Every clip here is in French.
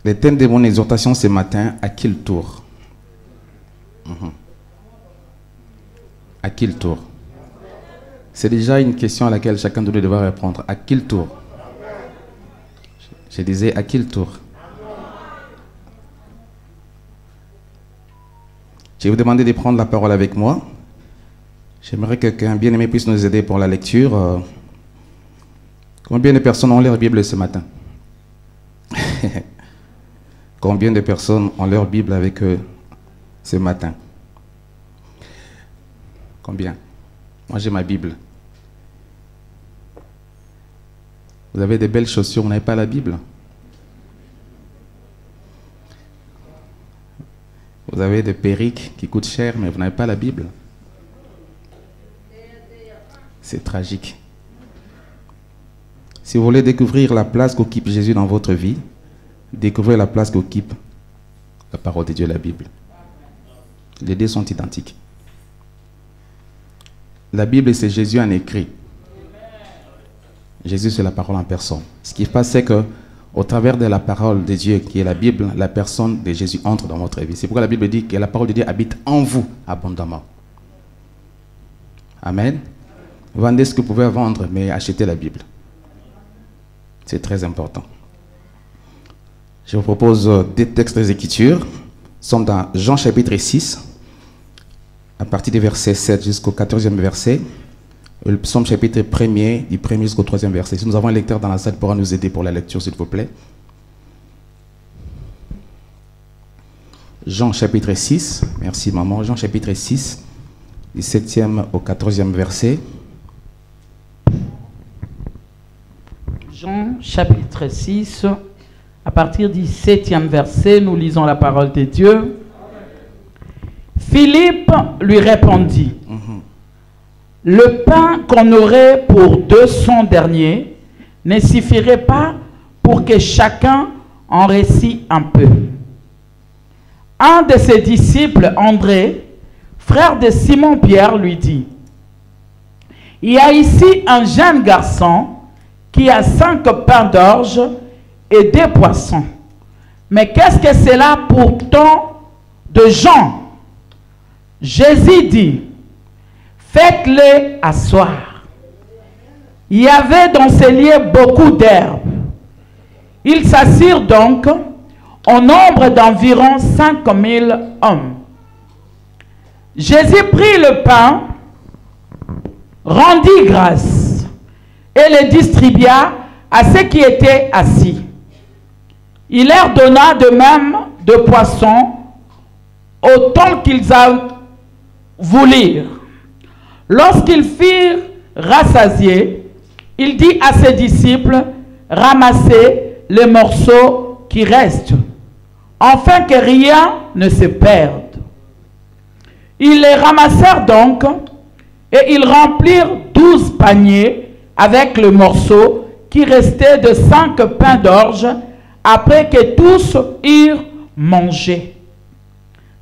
Le thème de mon exhortation ce matin, à qui le tour? À qui le tour? C'est déjà une question à laquelle chacun de nous devra répondre. À qui le tour? Je disais, à qui le tour? Je vais vous demander de prendre la parole avec moi. J'aimerais que quelqu'un bien-aimé puisse nous aider pour la lecture. Combien de personnes ont leur Bible ce matin? Combien de personnes ont leur Bible avec eux ce matin? Combien? Moi j'ai ma Bible. Vous avez des belles chaussures, vous n'avez pas la Bible? Vous avez des perruques qui coûtent cher, mais vous n'avez pas la Bible? C'est tragique. Si vous voulez découvrir la place qu'occupe Jésus dans votre vie, découvrez la place qu'occupe la parole de Dieu, la Bible. Les deux sont identiques. La Bible, c'est Jésus en écrit. Jésus, c'est la parole en personne. Ce qui se passe, c'est que au travers de la parole de Dieu, qui est la Bible, la personne de Jésus entre dans votre vie. C'est pourquoi la Bible dit que la parole de Dieu habite en vous abondamment. Amen. Vendez ce que vous pouvez vendre, mais achetez la Bible. C'est très important. Je vous propose des textes des Écritures. Nous sommes dans Jean chapitre 6, à partir du verset 7 jusqu'au 14e verset. Le psaume chapitre 1er, du 1er jusqu'au 3e verset. Si nous avons un lecteur dans la salle, il pourra nous aider pour la lecture, s'il vous plaît. Jean chapitre 6, merci maman. Jean chapitre 6, du 7e au 14e verset. Jean chapitre 6, à partir du 7e verset, nous lisons la parole de Dieu. Philippe lui répondit, le pain qu'on aurait pour 200 derniers ne suffirait pas pour que chacun en récit un peu. Un de ses disciples, André, frère de Simon-Pierre, lui dit, il y a ici un jeune garçon qui a 5 pains d'orge et 2 poissons. Mais qu'est-ce que c'est là pour tant de gens? Jésus dit, faites-les asseoir. Il y avait dans ces lieux beaucoup d'herbes. Ils s'assirent donc au nombre d'environ 5000 hommes. Jésus prit le pain, rendit grâce et le distribua à ceux qui étaient assis. Il leur donna de même de poissons autant qu'ils en voulurent. Lorsqu'ils furent rassasiés, il dit à ses disciples, ramassez les morceaux qui restent, afin que rien ne se perde. Ils les ramassèrent donc, et ils remplirent 12 paniers avec le morceau qui restait de 5 pains d'orge, après que tous eurent mangé.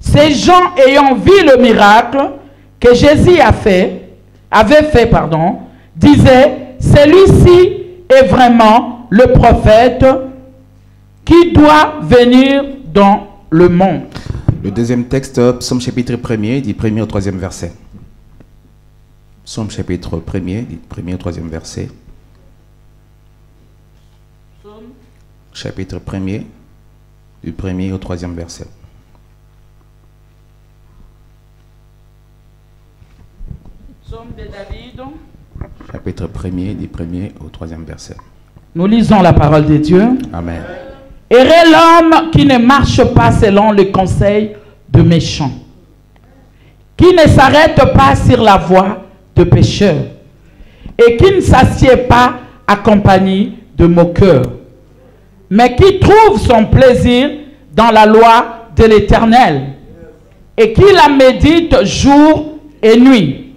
Ces gens ayant vu le miracle que Jésus avait fait, disaient, celui-ci est vraiment le prophète qui doit venir dans le monde. Le deuxième texte, psaume chapitre 1er, du 1er au 3e verset. Psaume chapitre 1er, du 1er au 3e verset. Chapitre 1er, du 1er au 3e verset. Psaume de David. Chapitre 1er, du 1er au 3e verset. Nous lisons la parole de Dieu. Amen. Heureux l'homme qui ne marche pas selon les conseils de méchants, qui ne s'arrête pas sur la voie de pécheurs, et qui ne s'assied pas à compagnie de moqueurs, mais qui trouve son plaisir dans la loi de l'Éternel, et qui la médite jour et nuit.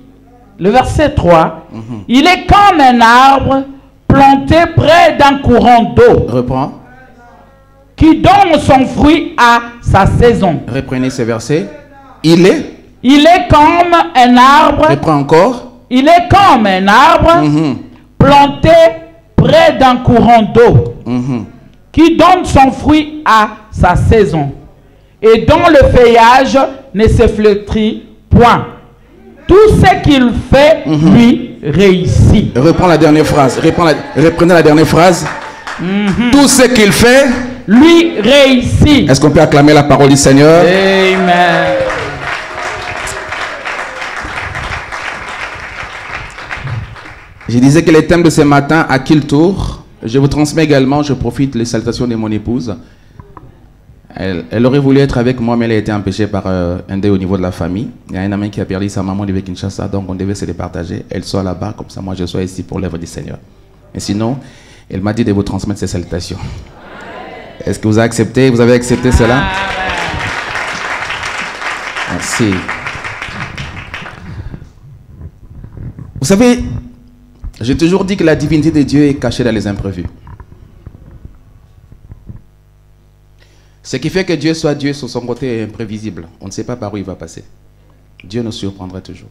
Le verset 3, il est comme un arbre planté près d'un courant d'eau. Reprends. Qui donne son fruit à sa saison. Reprenez ce verset. Il est comme un arbre. Reprends encore. Il est comme un arbre planté près d'un courant d'eau qui donne son fruit à sa saison, et dont le feuillage ne se flétrit point. Tout ce qu'il fait lui réussit. Reprends la dernière phrase. Reprenez la dernière phrase. Tout ce qu'il fait lui réussit. Est-ce qu'on peut acclamer la parole du Seigneur? Amen. Je disais que les thèmes de ce matin, à qui le tour? Je vous transmets également, je profite les salutations de mon épouse. Elle aurait voulu être avec moi, mais elle a été empêchée par un deuil au niveau de la famille. Il y a un ami qui a perdu sa maman de Kinshasa, donc on devait se les partager. Elle soit là-bas, comme ça moi je sois ici pour l'œuvre du Seigneur. Mais sinon, elle m'a dit de vous transmettre ses salutations. Est-ce que vous avez accepté? Vous avez accepté cela? Merci. Vous savez, j'ai toujours dit que la divinité de Dieu est cachée dans les imprévus. Ce qui fait que Dieu soit Dieu sur son côté est imprévisible. On ne sait pas par où il va passer. Dieu nous surprendra toujours.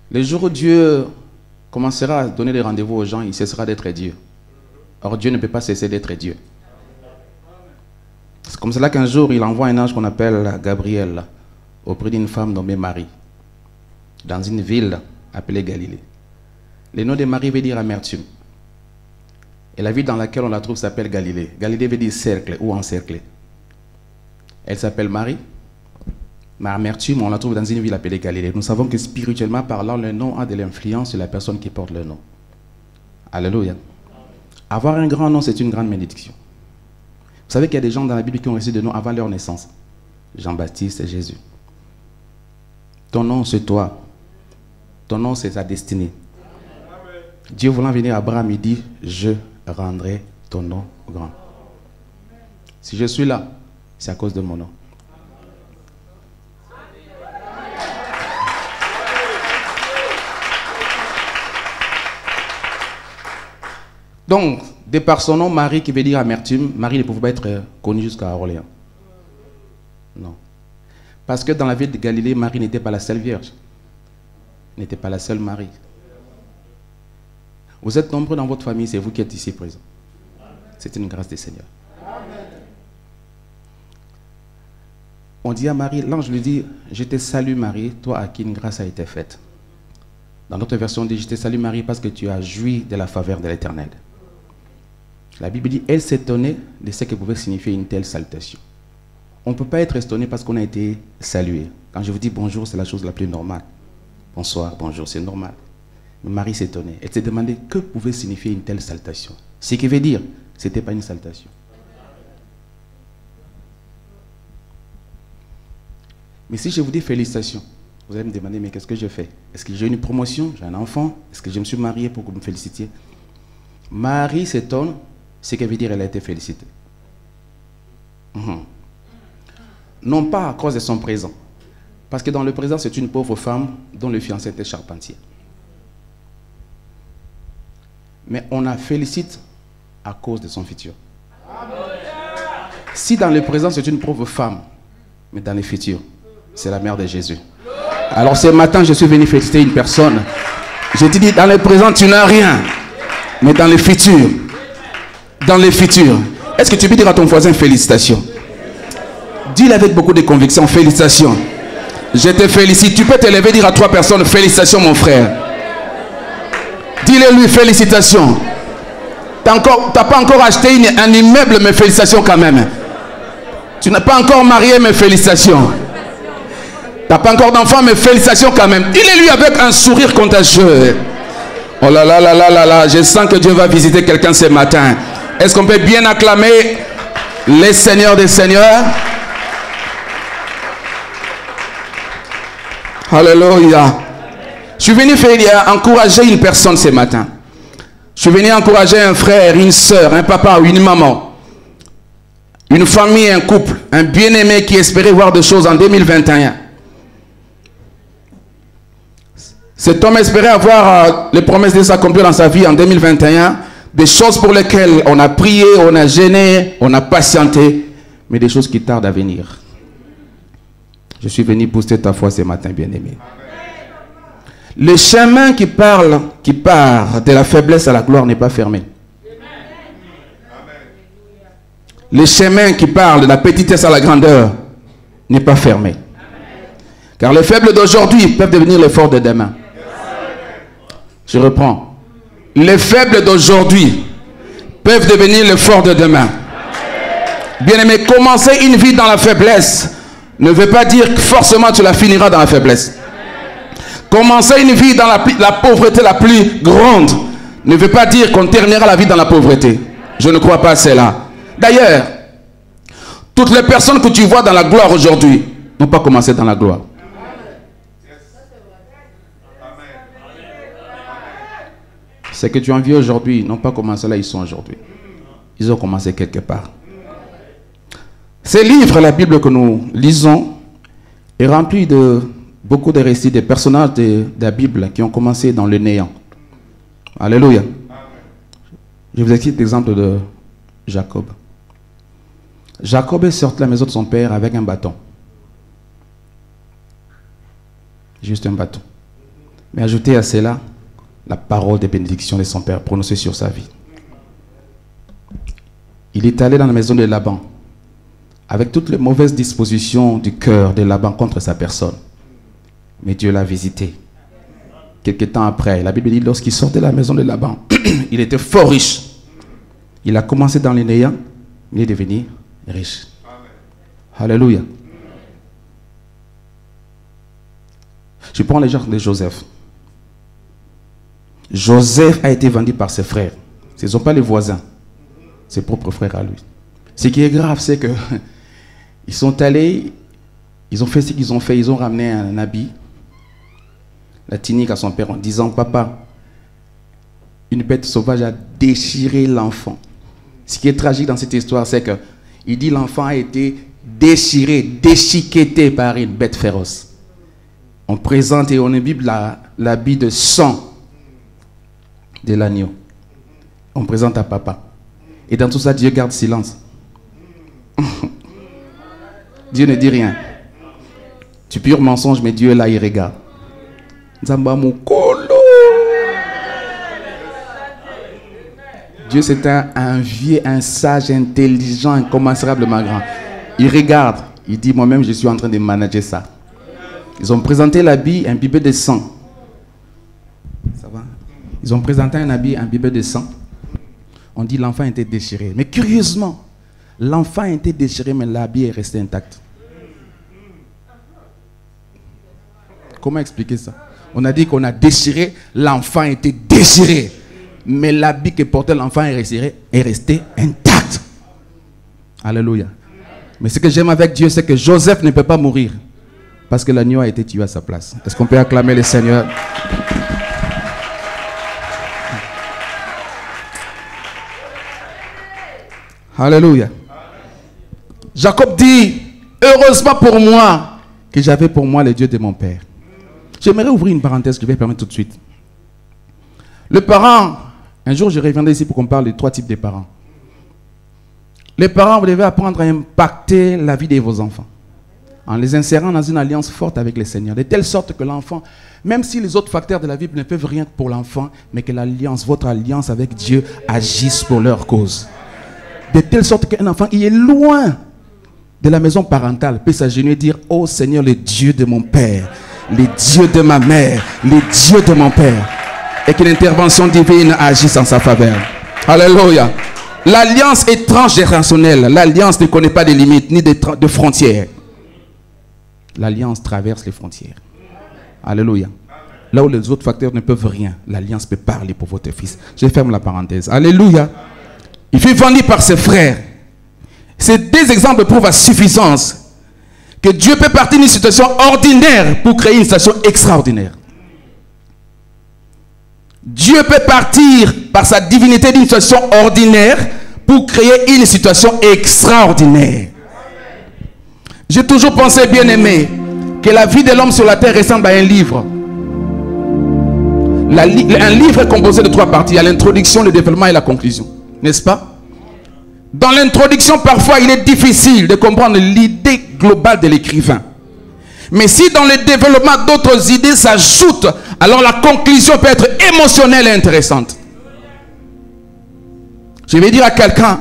Le jour où Dieu commencera à donner des rendez-vous aux gens, il cessera d'être Dieu. Or, Dieu ne peut pas cesser d'être Dieu. C'est comme cela qu'un jour, il envoie un ange qu'on appelle Gabriel auprès d'une femme nommée Marie, dans une ville appelée Galilée. Le nom de Marie veut dire amertume. Et la ville dans laquelle on la trouve s'appelle Galilée. Galilée veut dire cercle ou encerclé. Elle s'appelle Marie. Mais amertume, on la trouve dans une ville appelée Galilée. Nous savons que spirituellement parlant, le nom a de l'influence sur la personne qui porte le nom. Alléluia. Avoir un grand nom, c'est une grande bénédiction. Vous savez qu'il y a des gens dans la Bible qui ont reçu des noms avant leur naissance. Jean-Baptiste et Jésus. Ton nom, c'est toi. Ton nom, c'est ta destinée. Dieu voulant venir à Abraham, il dit, je rendrai ton nom grand. Si je suis là, c'est à cause de mon nom. Donc, de par son nom, Marie, qui veut dire amertume, Marie ne pouvait pas être connue jusqu'à Orléans. Non. Parce que dans la ville de Galilée, Marie n'était pas la seule vierge. N'était pas la seule Marie. Vous êtes nombreux dans votre famille, c'est vous qui êtes ici présents. C'est une grâce du Seigneur. On dit à Marie, l'ange lui dit, je te salue Marie, toi à qui une grâce a été faite. Dans notre version, on dit, je te salue Marie parce que tu as joui de la faveur de l'Éternel. La Bible dit, elle s'étonnait de ce que pouvait signifier une telle salutation. On ne peut pas être étonné parce qu'on a été salué. Quand je vous dis bonjour, c'est la chose la plus normale. Bonsoir, bonjour, c'est normal. Mais Marie s'étonnait. Elle s'est demandé que pouvait signifier une telle salutation. Ce qui veut dire, ce n'était pas une salutation. Mais si je vous dis félicitations, vous allez me demander, mais qu'est-ce que je fais? Est-ce que j'ai une promotion? J'ai un enfant? Est-ce que je me suis marié pour que vous me félicitiez? Marie s'étonne, ce qui veut dire qu'elle a été félicitée. Non pas à cause de son présent. Parce que dans le présent, c'est une pauvre femme dont le fiancé était charpentier. Mais on la félicite à cause de son futur. Si dans le présent, c'est une pauvre femme, mais dans le futur, c'est la mère de Jésus. Alors ce matin, je suis venu féliciter une personne. Je te dis, dans le présent, tu n'as rien. Mais dans le futur, est-ce que tu peux dire à ton voisin félicitations? Dis-le avec beaucoup de conviction, félicitations. Je te félicite. Tu peux te lever et dire à 3 personnes, félicitations mon frère. Dis-le lui, félicitations. Tu n'as pas encore acheté un immeuble, mais félicitations quand même. Tu n'as pas encore marié, mais félicitations. Tu n'as pas encore d'enfant, mais félicitations quand même. Dis-le lui avec un sourire contagieux. Oh là là là là là là, je sens que Dieu va visiter quelqu'un ce matin. Est-ce qu'on peut bien acclamer les seigneurs des seigneurs? Alléluia. Je suis venu encourager une personne ce matin. Je suis venu encourager un frère, une soeur, un papa ou une maman. Une famille, un couple, un bien-aimé qui espérait voir des choses en 2021. Cet homme espérait avoir les promesses de s'accomplir dans sa vie en 2021. Des choses pour lesquelles on a prié, on a gêné, on a patienté. Mais des choses qui tardent à venir. Je suis venu booster ta foi ce matin, bien-aimé. Le chemin qui part de la faiblesse à la gloire n'est pas fermé. Le chemin qui parle de la petitesse à la grandeur n'est pas fermé. Car les faibles d'aujourd'hui peuvent devenir les forts de demain. Je reprends. Les faibles d'aujourd'hui peuvent devenir les forts de demain. Bien-aimé, commencer une vie dans la faiblesse ne veut pas dire que forcément tu la finiras dans la faiblesse. Commencer une vie dans la pauvreté la plus grande ne veut pas dire qu'on terminera la vie dans la pauvreté. Je ne crois pas à cela. D'ailleurs, toutes les personnes que tu vois dans la gloire aujourd'hui n'ont pas commencé dans la gloire. C'est que tu envies aujourd'hui n'ont pas commencé là, ils sont aujourd'hui. Ils ont commencé quelque part. Ces livres, la Bible que nous lisons, est rempli de beaucoup de récits des personnages de la Bible qui ont commencé dans le néant. Alléluia. Je vous cite l'exemple de Jacob. Jacob est sorti de la maison de son père avec un bâton. Juste un bâton. Mais ajoutez à cela la parole de bénédiction de son père prononcée sur sa vie. Il est allé dans la maison de Laban avec toutes les mauvaises dispositions du cœur de Laban contre sa personne. Mais Dieu l'a visité. Quelque temps après, la Bible dit, lorsqu'il sortait de la maison de Laban, il était fort riche. Il a commencé dans les néants, il est devenu riche. Alléluia. Je prends l'exemple de Joseph. Joseph a été vendu par ses frères. Ce ne sont pas les voisins, ses propres frères à lui. Ce qui est grave, c'est que ils sont allés, ils ont fait ce qu'ils ont fait, ils ont ramené un habit, la tunique à son père en disant, papa, une bête sauvage a déchiré l'enfant. Ce qui est tragique dans cette histoire, c'est que il dit l'enfant a été déchiré, déchiqueté par une bête féroce. On présente et on imbibe l'habit de sang de l'agneau. On présente à papa. Et dans tout ça, Dieu garde silence. Dieu ne dit rien. Tu pur mensonge, mais Dieu là, il regarde. Dieu c'est un vieux, un sage, intelligent, incommensurablement grand. Il regarde, il dit moi-même je suis en train de manager ça. Ils ont présenté l'habit imbibé de sang. Ça va? Ils ont présenté un habit imbibé de sang. On dit l'enfant était déchiré. Mais curieusement, l'enfant a été déchiré, mais l'habit est resté intact. Comment expliquer ça? On a dit qu'on a déchiré, l'enfant a été déchiré. Mais l'habit que portait l'enfant est resté intact. Alléluia. Mais ce que j'aime avec Dieu, c'est que Joseph ne peut pas mourir. Parce que l'agneau a été tué à sa place. Est-ce qu'on peut acclamer le Seigneur? Alléluia. Jacob dit, heureusement pour moi que j'avais pour moi le Dieu de mon père. J'aimerais ouvrir une parenthèse que je vais permettre tout de suite. Le parent, un jour je reviendrai ici pour qu'on parle de 3 types de parents. Les parents, vous devez apprendre à impacter la vie de vos enfants en les insérant dans une alliance forte avec le Seigneur, de telle sorte que l'enfant, même si les autres facteurs de la vie ne peuvent rien pour l'enfant, mais que l'alliance, votre alliance avec Dieu agisse pour leur cause. De telle sorte qu'un enfant qui est loin de la maison parentale peut s'agenouiller et dire, oh Seigneur, le Dieu de mon père, le Dieu de ma mère, le Dieu de mon père, et que l'intervention divine agisse en sa faveur. Alléluia. L'alliance est transgénérationnelle. L'alliance ne connaît pas de limites ni de frontières. L'alliance traverse les frontières. Alléluia. Là où les autres facteurs ne peuvent rien, l'alliance peut parler pour votre fils. Je ferme la parenthèse. Alléluia. Il fut vendu par ses frères. Ces 2 exemples prouvent à suffisance que Dieu peut partir d'une situation ordinaire pour créer une situation extraordinaire. Dieu peut partir par sa divinité d'une situation ordinaire pour créer une situation extraordinaire. J'ai toujours pensé, bien aimé, que la vie de l'homme sur la terre ressemble à un livre. Un livre est composé de 3 parties. Il y a l'introduction, le développement et la conclusion. N'est-ce pas? Dans l'introduction, parfois, il est difficile de comprendre l'idée globale de l'écrivain. Mais si dans le développement d'autres idées s'ajoutent, alors la conclusion peut être émotionnelle et intéressante. Je vais dire à quelqu'un,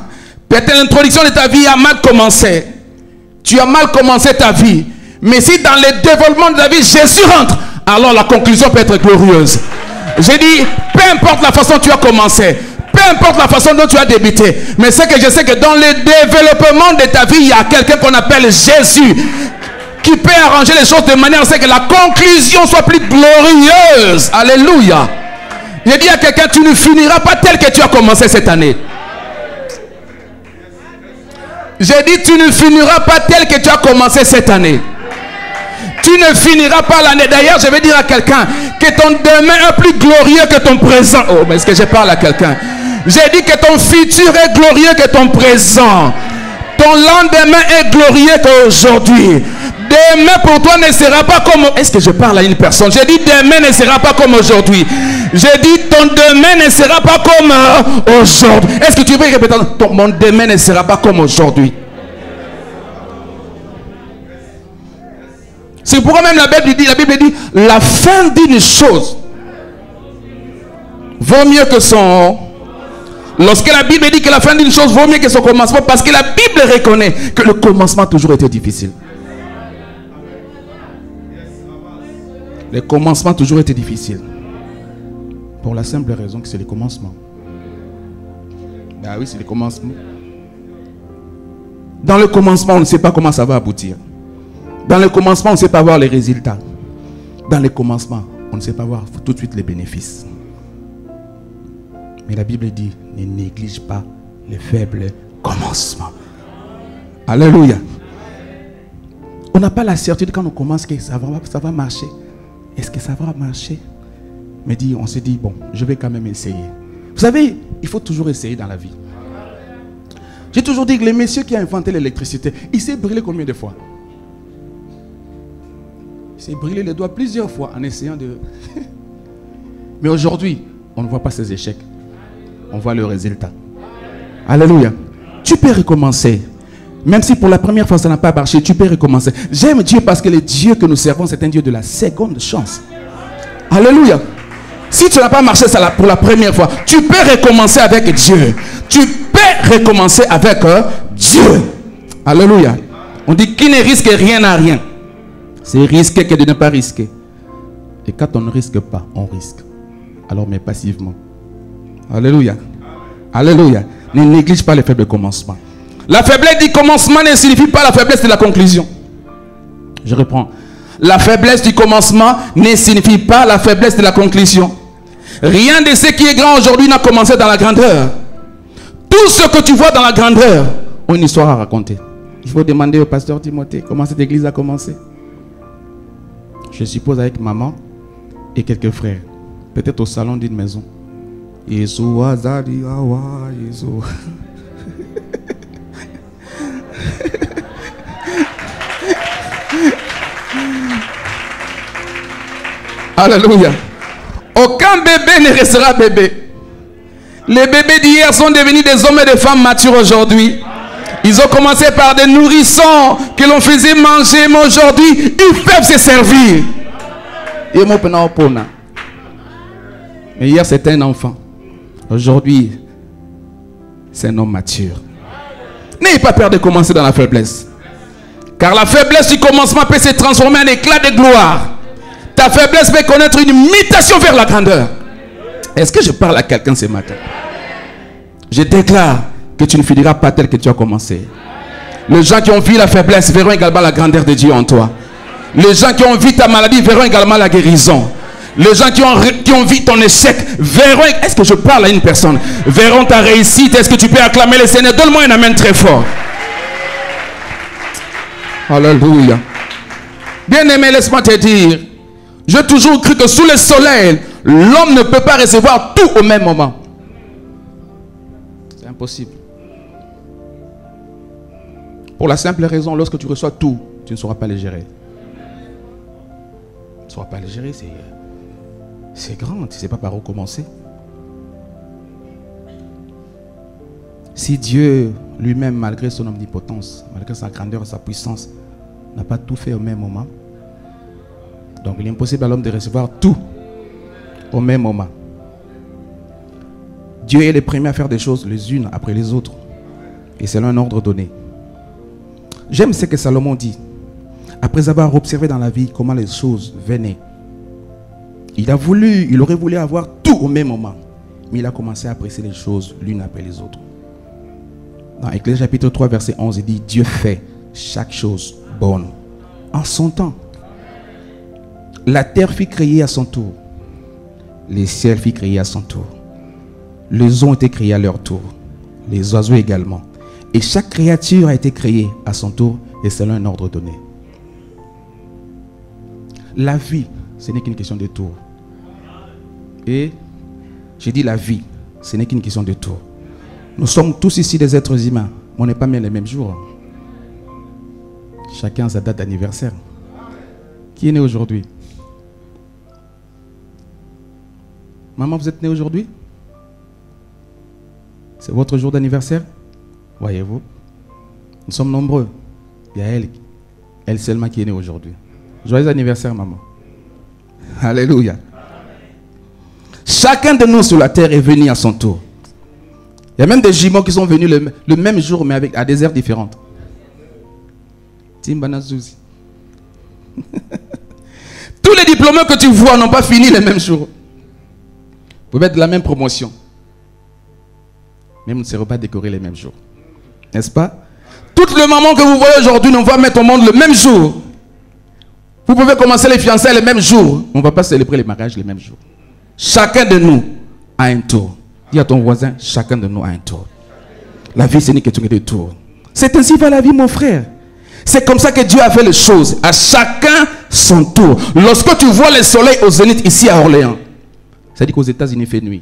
Peut-être l'introduction de ta vie a mal commencé. Tu as mal commencé ta vie. Mais si dans le développement de ta vie, Jésus rentre, alors la conclusion peut être glorieuse. J'ai dit, peu importe la façon dont tu as commencé, peu importe la façon dont tu as débuté, mais c'est que je sais que dans le développement de ta vie, il y a quelqu'un qu'on appelle Jésus, qui peut arranger les choses de manière à ce que la conclusion soit plus glorieuse. Alléluia. J'ai dit à quelqu'un, tu ne finiras pas tel que tu as commencé cette année. J'ai dit, tu ne finiras pas tel que tu as commencé cette année. Tu ne finiras pas l'année. D'ailleurs, je vais dire à quelqu'un que ton demain est plus glorieux que ton présent. Oh, mais est-ce que je parle à quelqu'un? J'ai dit que ton futur est glorieux que ton présent. Ton lendemain est glorieux qu'aujourd'hui. Demain pour toi ne sera pas comme... Est-ce que je parle à une personne? J'ai dit demain ne sera pas comme aujourd'hui. J'ai dit ton demain ne sera pas comme aujourd'hui. Est-ce que tu peux répéter? Mon demain ne sera pas comme aujourd'hui. C'est pourquoi même la Bible dit la fin d'une chose vaut mieux que son... Lorsque la Bible dit que la fin d'une chose vaut mieux que son commencement, parce que la Bible reconnaît que le commencement a toujours été difficile. Le commencement a toujours été difficile. Pour la simple raison que c'est le commencement. Ben oui, c'est le commencement. Dans le commencement, on ne sait pas comment ça va aboutir. Dans le commencement, on ne sait pas voir les résultats. Dans le commencement, on ne sait pas voir tout de suite les bénéfices. Mais la Bible dit, ne néglige pas les faibles commencements. Alléluia. On n'a pas la certitude quand on commence que ça va marcher. Est-ce que ça va marcher? Mais on se dit, bon, je vais quand même essayer. Vous savez, il faut toujours essayer dans la vie. J'ai toujours dit que le monsieur qui a inventé l'électricité, il s'est brûlé combien de fois? Il s'est brûlé les doigts plusieurs fois en essayant de... Mais aujourd'hui, on ne voit pas ses échecs. On voit le résultat. Alléluia. Tu peux recommencer. Même si pour la première fois ça n'a pas marché, tu peux recommencer. J'aime Dieu parce que le Dieu que nous servons, c'est un Dieu de la seconde chance. Alléluia. Si tu n'as pas marché ça pour la première fois, tu peux recommencer avec Dieu. Tu peux recommencer avec Dieu. Alléluia. On dit qui ne risque rien n'a rien. C'est risquer que de ne pas risquer. Et quand on ne risque pas, on risque. Alors mais passivement. Alléluia. Alléluia. Ne néglige pas les faibles commencements. La faiblesse du commencement ne signifie pas la faiblesse de la conclusion. Je reprends. La faiblesse du commencement ne signifie pas la faiblesse de la conclusion. Rien de ce qui est grand aujourd'hui n'a commencé dans la grandeur. Tout ce que tu vois dans la grandeur a une histoire à raconter. Il faut demander au pasteur Timothée comment cette église a commencé. Je suppose avec maman et quelques frères. Peut-être au salon d'une maison. Alléluia. Aucun bébé ne restera bébé. Les bébés d'hier sont devenus des hommes et des femmes matures aujourd'hui. Ils ont commencé par des nourrissons que l'on faisait manger, mais aujourd'hui, ils peuvent se servir. Mais hier, c'était un enfant. Aujourd'hui, c'est un homme mature. N'ayez pas peur de commencer dans la faiblesse. Car la faiblesse du commencement peut se transformer en éclat de gloire. Ta faiblesse peut connaître une mutation vers la grandeur. Est-ce que je parle à quelqu'un ce matin? Je déclare que tu ne finiras pas tel que tu as commencé. Les gens qui ont vu la faiblesse verront également la grandeur de Dieu en toi. Les gens qui ont vu ta maladie verront également la guérison. Les gens qui ont vu ton échec verront... Est-ce que je parle à une personne? Verront ta réussite. Est-ce que tu peux acclamer le Seigneur? Donne-moi un amen très fort. Alléluia. Bien-aimé, laisse-moi te dire. J'ai toujours cru que sous le soleil, l'homme ne peut pas recevoir tout au même moment. C'est impossible. Pour la simple raison, lorsque tu reçois tout, tu ne sauras pas le gérer. Tu ne sauras pas le gérer, c'est grand, tu ne sais pas par où commencer. Si Dieu lui-même, malgré son omnipotence, malgré sa grandeur et sa puissance, n'a pas tout fait au même moment, donc il est impossible à l'homme de recevoir tout au même moment. Dieu est le premier à faire des choses les unes après les autres. Et c'est un ordre donné. J'aime ce que Salomon dit. Après avoir observé dans la vie comment les choses venaient, il aurait voulu avoir tout au même moment. Mais il a commencé à apprécier les choses l'une après les autres. Dans Ecclésiaste chapitre 3, verset 11, il dit, Dieu fait chaque chose bonne en son temps. La terre fut créée à son tour. Les ciels furent créés à son tour. Les eaux ont été créées à leur tour. Les oiseaux également. Et chaque créature a été créée à son tour et selon un ordre donné. La vie, ce n'est qu'une question de tour. Et j'ai dit la vie, ce n'est qu'une question de tour. Nous sommes tous ici des êtres humains, mais on n'est pas bien les mêmes jours. Chacun a sa date d'anniversaire. Qui est né aujourd'hui? Maman, vous êtes né aujourd'hui? C'est votre jour d'anniversaire? Voyez-vous? Nous sommes nombreux. Il y a elle seulement qui est née aujourd'hui. Joyeux anniversaire, maman. Alléluia. Chacun de nous sur la terre est venu à son tour. Il y a même des jumeaux qui sont venus le même jour, mais à des heures différentes. Timbana Zouzi. Tous les diplômés que tu vois n'ont pas fini le même jour. Vous pouvez être de la même promotion. Mais vous ne serez pas décorés les mêmes jours. N'est-ce pas? Toutes les mamans que vous voyez aujourd'hui, on va mettre au monde le même jour. Vous pouvez commencer les fiançailles le même jour. On ne va pas célébrer les mariages le même jour. Chacun de nous a un tour. Dis à ton voisin, chacun de nous a un tour. La vie, c'est une question de tour. C'est ainsi va la vie, mon frère. C'est comme ça que Dieu a fait les choses. À chacun son tour. Lorsque tu vois le soleil au zénith ici à Orléans, ça dit qu'aux États-Unis il fait nuit.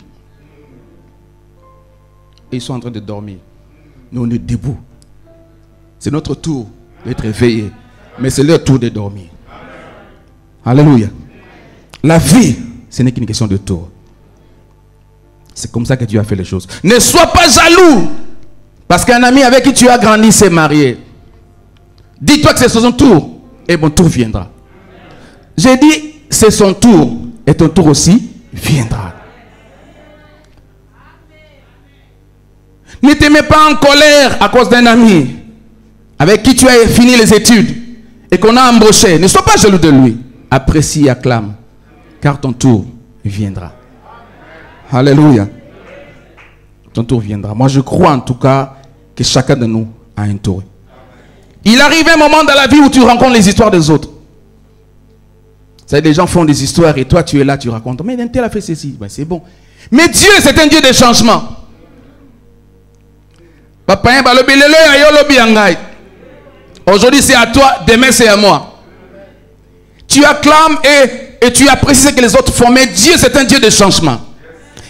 Et ils sont en train de dormir. Nous, on est debout. C'est notre tour d'être éveillés. Mais c'est leur tour de dormir. Alléluia. La vie, ce n'est qu'une question de tour. C'est comme ça que Dieu a fait les choses. Ne sois pas jaloux. Parce qu'un ami avec qui tu as grandi s'est marié. Dis-toi que c'est son tour. Et mon tour viendra. J'ai dit, c'est son tour. Et ton tour aussi viendra. Ne te mets pas en colère à cause d'un ami avec qui tu as fini les études et qu'on a embauché. Ne sois pas jaloux de lui. Apprécie et acclame. Car ton tour viendra. Alléluia. Ton tour viendra. Moi, je crois en tout cas que chacun de nous a un tour. Il arrive un moment dans la vie où tu rencontres les histoires des autres. Vous savez, les gens font des histoires et toi, tu es là, tu racontes. Mais un tel a fait ceci. Ben, c'est bon. Mais Dieu, c'est un Dieu de changement. Aujourd'hui, c'est à toi. Demain, c'est à moi. Tu acclames et tu apprécies ce que les autres font. Mais Dieu, c'est un Dieu de changement.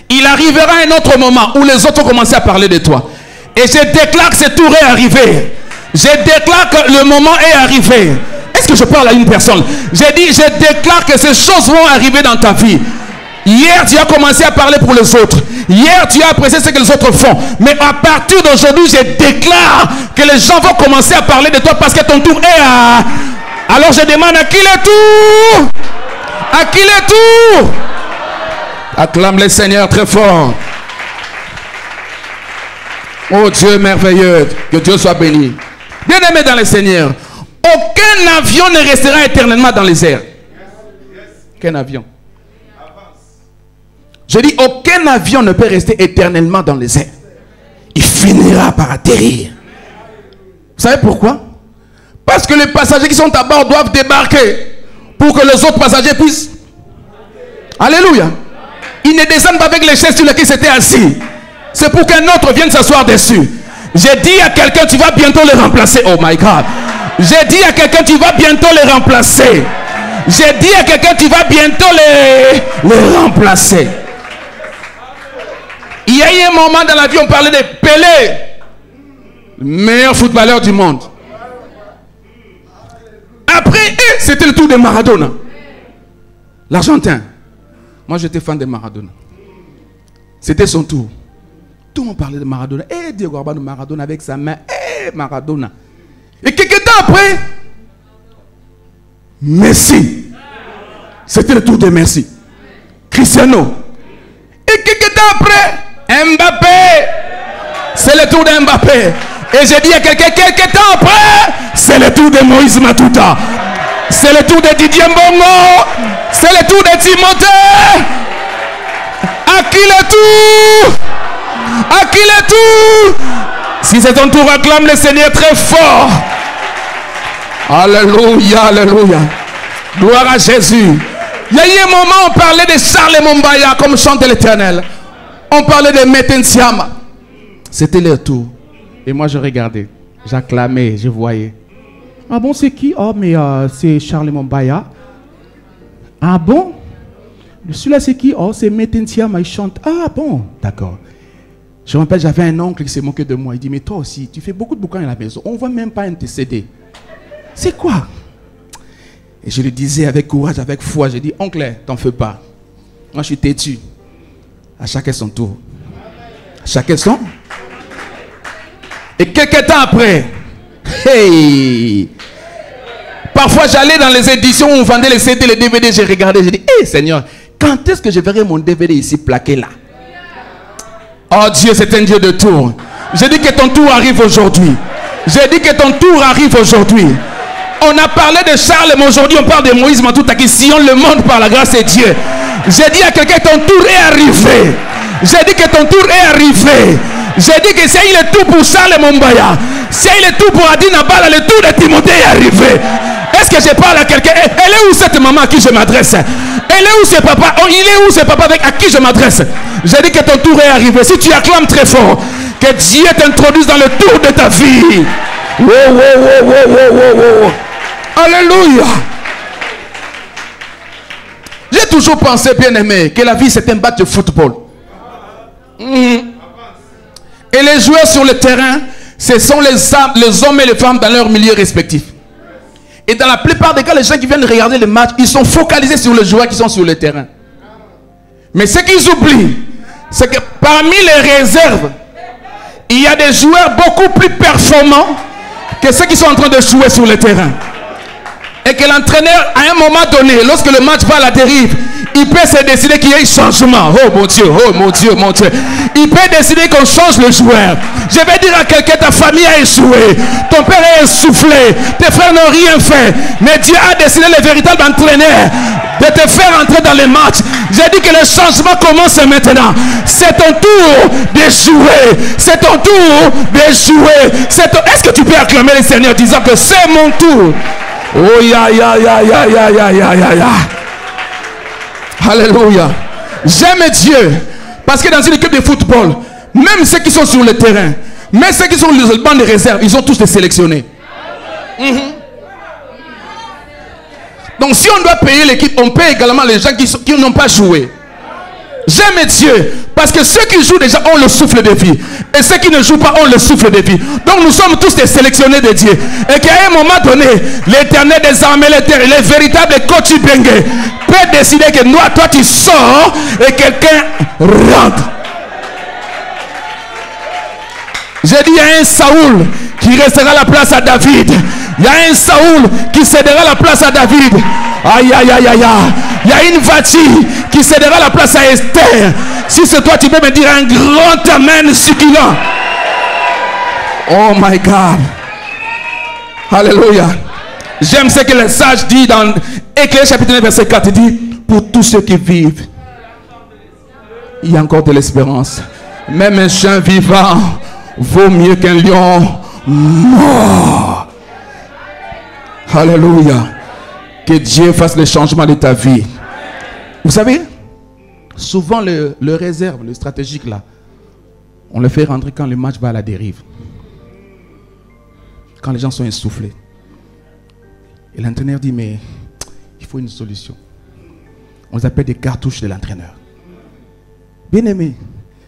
Il arrivera un autre moment où les autres vont commencer à parler de toi. Et je déclare que ce tour est arrivé. Je déclare que le moment est arrivé. Est-ce que je parle à une personne? J'ai dit, je déclare que ces choses vont arriver dans ta vie. Hier, tu as commencé à parler pour les autres. Hier, tu as apprécié ce que les autres font. Mais à partir d'aujourd'hui, je déclare que les gens vont commencer à parler de toi parce que ton tour est à... Alors je demande à qui le tour? À qui le tour? Acclame le Seigneur très fort. Oh Dieu merveilleux, que Dieu soit béni. Bien-aimé dans le Seigneur, aucun avion ne restera éternellement dans les airs. Aucun avion. Je dis, aucun avion ne peut rester éternellement dans les airs. Il finira par atterrir. Vous savez pourquoi? Parce que les passagers qui sont à bord doivent débarquer pour que les autres passagers puissent. Alléluia. Ils ne descendent pas avec les chaises sur lesquelles ils étaient assis. C'est pour qu'un autre vienne s'asseoir dessus. J'ai dit à quelqu'un, tu vas bientôt les remplacer. Oh my God. J'ai dit à quelqu'un, tu vas bientôt les remplacer. J'ai dit à quelqu'un, tu vas bientôt les remplacer. Il y a eu un moment dans la vie, on parlait de Pelé, le meilleur footballeur du monde. Après, c'était le tour de Maradona, l'Argentin. Moi, j'étais fan de Maradona. C'était son tour. Tout le monde parlait de Maradona. Diego Armando Maradona avec sa main. Maradona. Et quelques temps après, Messi. C'était le tour de Messi. Cristiano. Et quelques temps après, Mbappé. C'est le tour de Mbappé. Et j'ai dit à quelqu'un, quelques temps après, c'est le tour de Moïse Matuta. C'est le tour de Didier Mbongo. C'est le tour de Timothée. À qui le tour? À qui le tour? Si c'est ton tour, acclame le Seigneur très fort. Alléluia, alléluia. Gloire à Jésus. Il y a eu un moment où on parlait de Charles Mombaya comme chante l'Éternel. On parlait de Metensiama. C'était leur tour. Et moi je regardais, j'acclamais, je voyais. Ah bon, c'est qui? Oh, mais c'est Charles Mombaya. Ah bon? Celui-là c'est qui? Oh, c'est Metensiama, il chante. Ah bon, d'accord. Je me rappelle, j'avais un oncle qui s'est moqué de moi. Il dit, mais toi aussi, tu fais beaucoup de bouquins à la maison. On ne voit même pas un de tes CD. C'est quoi? Et je lui disais avec courage, avec foi, je dis, oncle, t'en fais pas. Moi, je suis têtu. À chacun son tour. À chacun son. Et quelques temps après, hey, parfois j'allais dans les éditions où on vendait les CD, les DVD, j'ai regardé, j'ai dit, hey Seigneur, quand est-ce que je verrai mon DVD ici plaqué là? Oh Dieu, c'est un Dieu de tour. J'ai dit que ton tour arrive aujourd'hui. J'ai dit que ton tour arrive aujourd'hui. On a parlé de Charles, mais aujourd'hui on parle de Moïse Matuta qui sillonne le monde par la grâce de Dieu. J'ai dit à quelqu'un, ton tour est arrivé. J'ai dit que ton tour est arrivé. J'ai dit que c'est le tour pour Charles Mombaya. C'est le tour pour Adina Bala, le tour de Timothée est arrivé. Est-ce que je parle à quelqu'un? Elle est où cette maman à qui je m'adresse? Elle est où ce papa? Oh, il est où ce papa avec à qui je m'adresse? J'ai dit que ton tour est arrivé. Si tu acclames très fort, que Dieu t'introduise dans le tour de ta vie. Wow, wow, wow, wow, wow, wow. Alléluia. J'ai toujours pensé, bien aimé, que la vie c'est un match de football. Et les joueurs sur le terrain, ce sont les hommes et les femmes dans leur milieu respectif. Et dans la plupart des cas, les gens qui viennent regarder le match, ils sont focalisés sur les joueurs qui sont sur le terrain. Mais ce qu'ils oublient, c'est que parmi les réserves, il y a des joueurs beaucoup plus performants que ceux qui sont en train de jouer sur le terrain. Et que l'entraîneur, à un moment donné, lorsque le match va à la dérive, il peut se décider qu'il y ait un changement. Oh mon Dieu, oh mon Dieu, mon Dieu. Il peut décider qu'on change le joueur. Je vais dire à quelqu'un, ta famille a échoué. Ton père est essoufflé. Tes frères n'ont rien fait. Mais Dieu a décidé, le véritable entraîneur, de te faire entrer dans les matchs. J'ai dit que le changement commence maintenant. C'est ton tour de jouer. C'est ton tour de jouer. Est-ce que tu peux acclamer le Seigneur disant que c'est mon tour? Oh ya ya ya ya ya ya ya ya ya. Alléluia. J'aime Dieu. Parce que dans une équipe de football, même ceux qui sont sur le terrain, même ceux qui sont sur le banc de réserve, ils ont tous été sélectionnés. Donc si on doit payer l'équipe, on paye également les gens qui n'ont pas joué. J'aime Dieu. Parce que ceux qui jouent déjà ont le souffle de vie. Et ceux qui ne jouent pas ont le souffle de vie. Donc nous sommes tous des sélectionnés de Dieu. Et qu'à un moment donné, l'Éternel des armées, le véritable coach Bengue peut décider que toi tu sors et quelqu'un rentre. J'ai dit, il y a un Saoul qui restera la place à David. Il y a un Saoul qui cédera la place à David. Aïe aïe aïe aïe aïe. Il y a une Vati qui cédera la place à Esther. Si c'est toi, tu peux me dire un grand amen succulent. Oh my God. Alléluia. J'aime ce que le sage dit dans Éclair chapitre 9 verset 4. Il dit, pour tous ceux qui vivent, il y a encore de l'espérance. Même un chien vivant vaut mieux qu'un lion mort. Alléluia. Que Dieu fasse le changement de ta vie. Vous savez, souvent le réserve, le stratégique là, on le fait rentrer quand le match va à la dérive. Quand les gens sont essoufflés. Et l'entraîneur dit, mais il faut une solution. On les appelle des cartouches de l'entraîneur. Bien-aimé,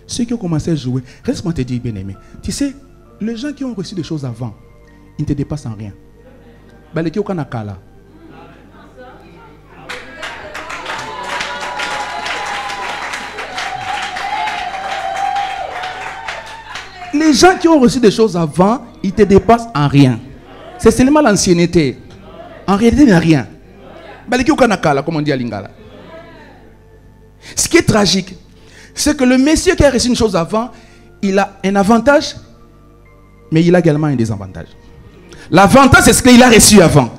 ceux qui ont commencé à jouer, reste-moi te dire, bien-aimé, tu sais, les gens qui ont reçu des choses avant, ils ne te dépassent en rien. Les gens qui ont reçu des choses avant, ils te dépassent en rien. C'est seulement l'ancienneté. En réalité, il n'y a rien. Comme on dit à Lingala. Ce qui est tragique, c'est que le monsieur qui a reçu une chose avant, il a un avantage Mais il a également un désavantage. L'avantage, c'est ce qu'il a reçu avant.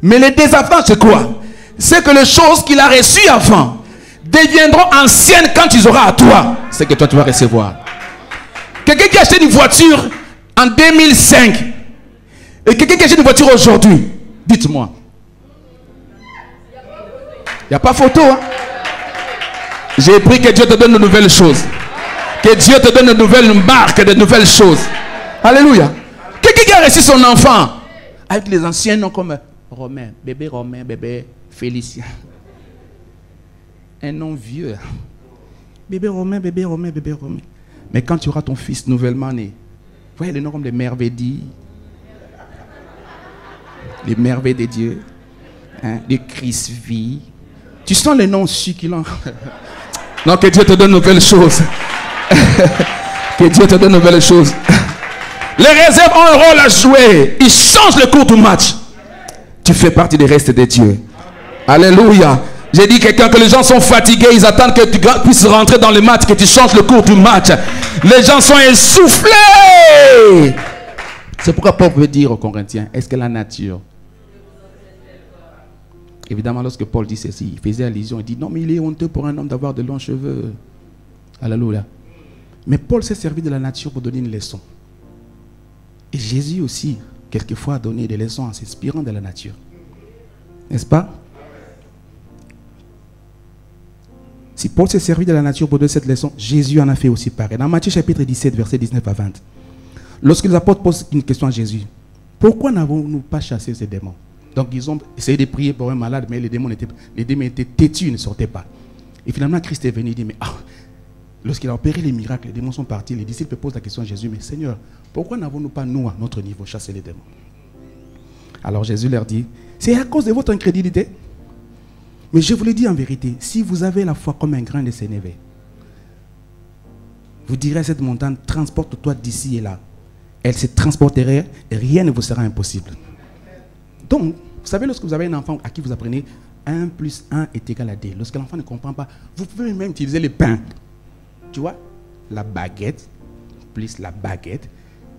Mais le désavantage, c'est quoi? C'est que les choses qu'il a reçues avant deviendront anciennes quand tu auras à toi ce que toi tu vas recevoir. Quelqu'un qui a acheté une voiture en 2005 et quelqu'un qui a acheté une voiture aujourd'hui, dites-moi. Il n'y a pas photo. Hein? J'ai pris que Dieu te donne de nouvelles choses. Que Dieu te donne de nouvelles marques, de nouvelles choses. Alléluia. Quelqu'un qui a reçu son enfant avec les anciens noms comme Romain, bébé Félicien. Un nom vieux. Bébé Romain. Mais quand tu auras ton fils nouvellement né, vous voyez les noms comme les merveilles, les merveilles de Dieu, hein, les Christ-vie. Tu sens les noms succulents. Non, que Dieu te donne de nouvelles choses. Que Dieu te donne de nouvelles choses. Les réserves ont un rôle à jouer. Ils changent le cours du match. Tu fais partie des restes de Dieu. Alléluia. J'ai dit quelqu'un que les gens sont fatigués. Ils attendent que tu puisses rentrer dans le match, que tu changes le cours du match. Les gens sont essoufflés. C'est pourquoi Paul veut dire aux Corinthiens, est-ce que la nature... Évidemment, lorsque Paul dit ceci, il faisait allusion, il dit, non mais il est honteux pour un homme d'avoir de longs cheveux. Alléluia. Mais Paul s'est servi de la nature pour donner une leçon. Et Jésus aussi, quelquefois, a donné des leçons en s'inspirant de la nature. N'est-ce pas? Si Paul s'est servi de la nature pour donner cette leçon, Jésus en a fait aussi pareil. Dans Matthieu chapitre 17, versets 19 à 20, lorsque les apôtres posent une question à Jésus, pourquoi n'avons-nous pas chassé ces démons? Donc ils ont essayé de prier pour un malade, mais les démons étaient têtus, ils ne sortaient pas. Et finalement, Christ est venu et dit, mais lorsqu'il a opéré les miracles, les démons sont partis. Les disciples posent la question à Jésus, mais Seigneur, pourquoi n'avons-nous pas, nous, à notre niveau, chassé les démons? Alors Jésus leur dit, c'est à cause de votre incrédulité. Mais je vous le dis en vérité, si vous avez la foi comme un grain de sénévé, vous direz à cette montagne, transporte-toi d'ici et là. Elle se transporterait et rien ne vous sera impossible. Donc, vous savez, lorsque vous avez un enfant à qui vous apprenez 1 plus 1 est égal à 2, lorsque l'enfant ne comprend pas, vous pouvez même utiliser les pains. Tu vois, la baguette plus la baguette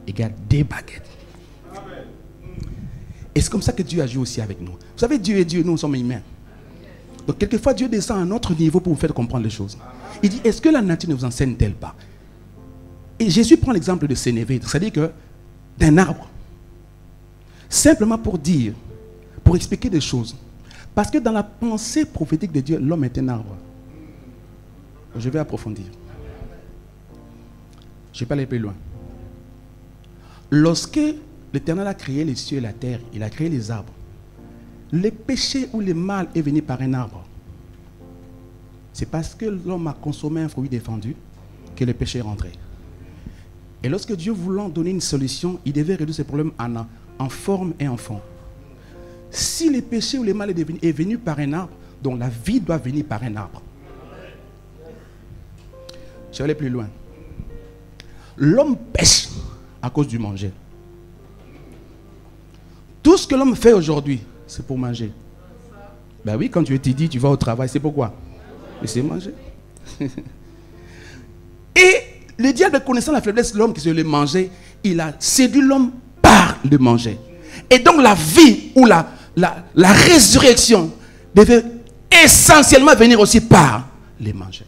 égale 2 baguettes. Et c'est comme ça que Dieu agit aussi avec nous. Vous savez, Dieu est Dieu, nous sommes humains. Donc, quelquefois, Dieu descend à un autre niveau pour vous faire comprendre les choses. Il dit, est-ce que la nature ne vous enseigne-t-elle pas? Et Jésus prend l'exemple de sénévé, c'est-à-dire que d'un arbre. Simplement pour dire, pour expliquer des choses. Parce que dans la pensée prophétique de Dieu, l'homme est un arbre. Je vais approfondir. Je ne vais pas aller plus loin. Lorsque l'Éternel a créé les cieux et la terre, il a créé les arbres. Le péché ou le mal est venu par un arbre. C'est parce que l'homme a consommé un fruit défendu que le péché est rentré. Et lorsque Dieu voulant donner une solution, il devait résoudre ce problème en forme et en fond. Si le péché ou le mal est venu par un arbre, donc la vie doit venir par un arbre. Je vais aller plus loin. L'homme pêche à cause du manger. Tout ce que l'homme fait aujourd'hui, c'est pour manger. Ben oui, quand tu étudies, tu vas au travail, c'est pourquoi? Mais c'est manger. Et le diable, connaissant la faiblesse de l'homme qui se le mangeait, il a séduit l'homme par le manger. Et donc la vie ou la résurrection devait essentiellement venir aussi par les manger.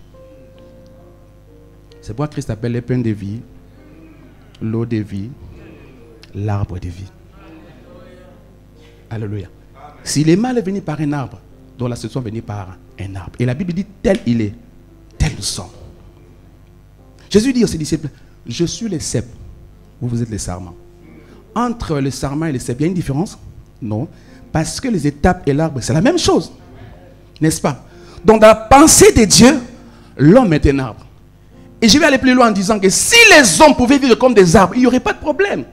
C'est pourquoi Christ appelle les pains de vie, l'eau de vie, l'arbre de vie. Alléluia. Si le mal est venu par un arbre, donc la solution est venue par un arbre. Et la Bible dit, tel il est, tel nous sommes. Jésus dit à ses disciples, je suis le cep, vous êtes les sarments. Entre le sarment et le cep, il y a une différence? Non. Parce que les étapes et l'arbre, c'est la même chose. N'est-ce pas? Donc dans la pensée de Dieu, l'homme est un arbre. Et je vais aller plus loin en disant que si les hommes pouvaient vivre comme des arbres, il n'y aurait pas de problème.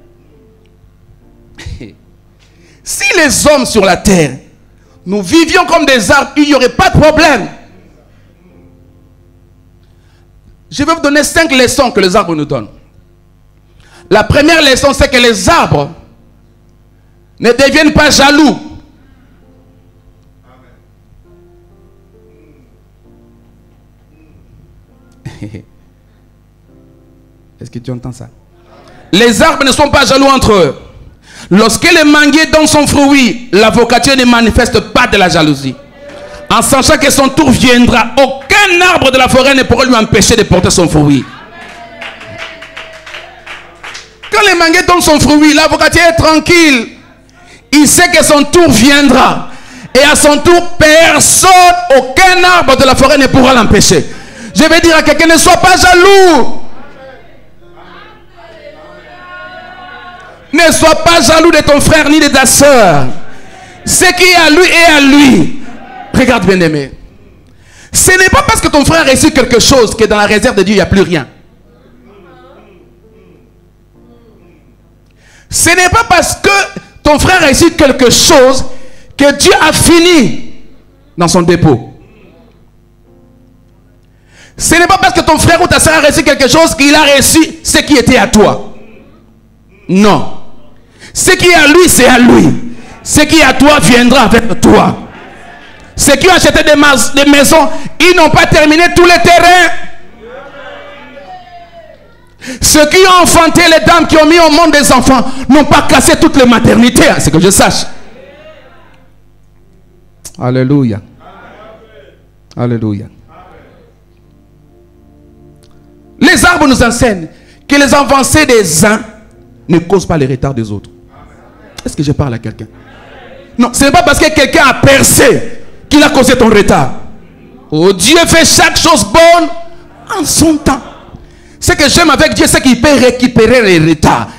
Si les hommes sur la terre, nous vivions comme des arbres, il n'y aurait pas de problème. Je vais vous donner 5 leçons que les arbres nous donnent. La première leçon, c'est que les arbres ne deviennent pas jaloux. Est-ce que tu entends ça? Les arbres ne sont pas jaloux entre eux. Lorsque le manguier donne son fruit, l'avocatier ne manifeste pas de la jalousie. En sachant que son tour viendra, aucun arbre de la forêt ne pourra lui empêcher de porter son fruit. Quand le manguier donne son fruit, l'avocatier est tranquille. Il sait que son tour viendra. Et à son tour, personne, aucun arbre de la forêt ne pourra l'empêcher. Je vais dire à quelqu'un, ne sois pas jaloux. Ne sois pas jaloux de ton frère ni de ta soeur. Ce qui est à lui est à lui. Regarde bien aimé. Ce n'est pas parce que ton frère a reçu quelque chose que dans la réserve de Dieu, il n'y a plus rien. Ce n'est pas parce que ton frère a reçu quelque chose que Dieu a fini dans son dépôt. Ce n'est pas parce que ton frère ou ta soeur a reçu quelque chose qu'il a reçu ce qui était à toi. Non. Ce qui est à lui, c'est à lui. Ce qui est à toi viendra avec toi. Ceux qui ont acheté des maisons, ils n'ont pas terminé tous les terrains. Ceux qui ont enfanté les dames qui ont mis au monde des enfants n'ont pas cassé toutes les maternités, c'est que je sache. Alléluia. Alléluia. Les arbres nous enseignent que les avancées des uns ne causent pas les retards des autres. Est-ce que je parle à quelqu'un? Non, ce n'est pas parce que quelqu'un a percé qu'il a causé ton retard. Oh, Dieu fait chaque chose bonne en son temps. Ce que j'aime avec Dieu, c'est qu'il peut récupérer les retards.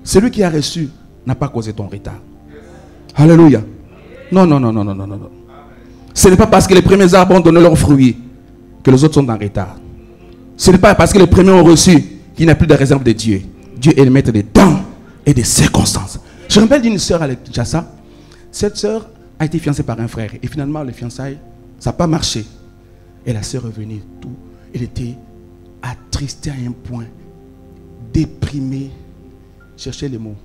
Celui qui a reçu n'a pas causé ton retard. Alléluia. Non, non, non, non, non, non, non. Ce n'est pas parce que les premiers arbres ont donné leurs fruits que les autres sont en retard. Ce n'est pas parce que les premiers ont reçu qu'il n'y a plus de réserve de Dieu. Dieu est le maître des temps et des circonstances. Je me rappelle d'une sœur à Kinshasa. Cette sœur a été fiancée par un frère. Et finalement, les fiançailles, ça n'a pas marché. Et la sœur est revenue. Tout. Elle était attristée à un point. Déprimée. Cherchez les mots.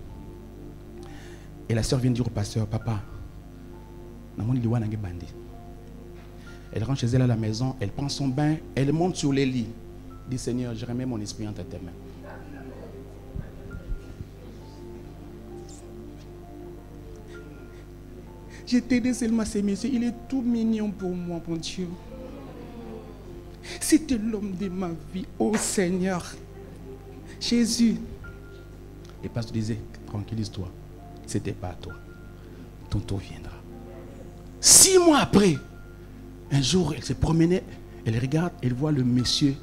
Et la sœur vient dire au pasteur, papa, elle rentre chez elle à la maison, elle prend son bain, elle monte sur les lits. Dit, Seigneur, je remets mon esprit entre tes mains. J'ai aidé seulement ces messieurs. Il est tout mignon pour moi, mon Dieu. C'était l'homme de ma vie. Oh Seigneur. Jésus. Et le pasteur disait, tranquillise-toi. C'était pas à toi. Ton tour viendra. 6 mois après, un jour, elle se promenait. Elle regarde, elle voit le monsieur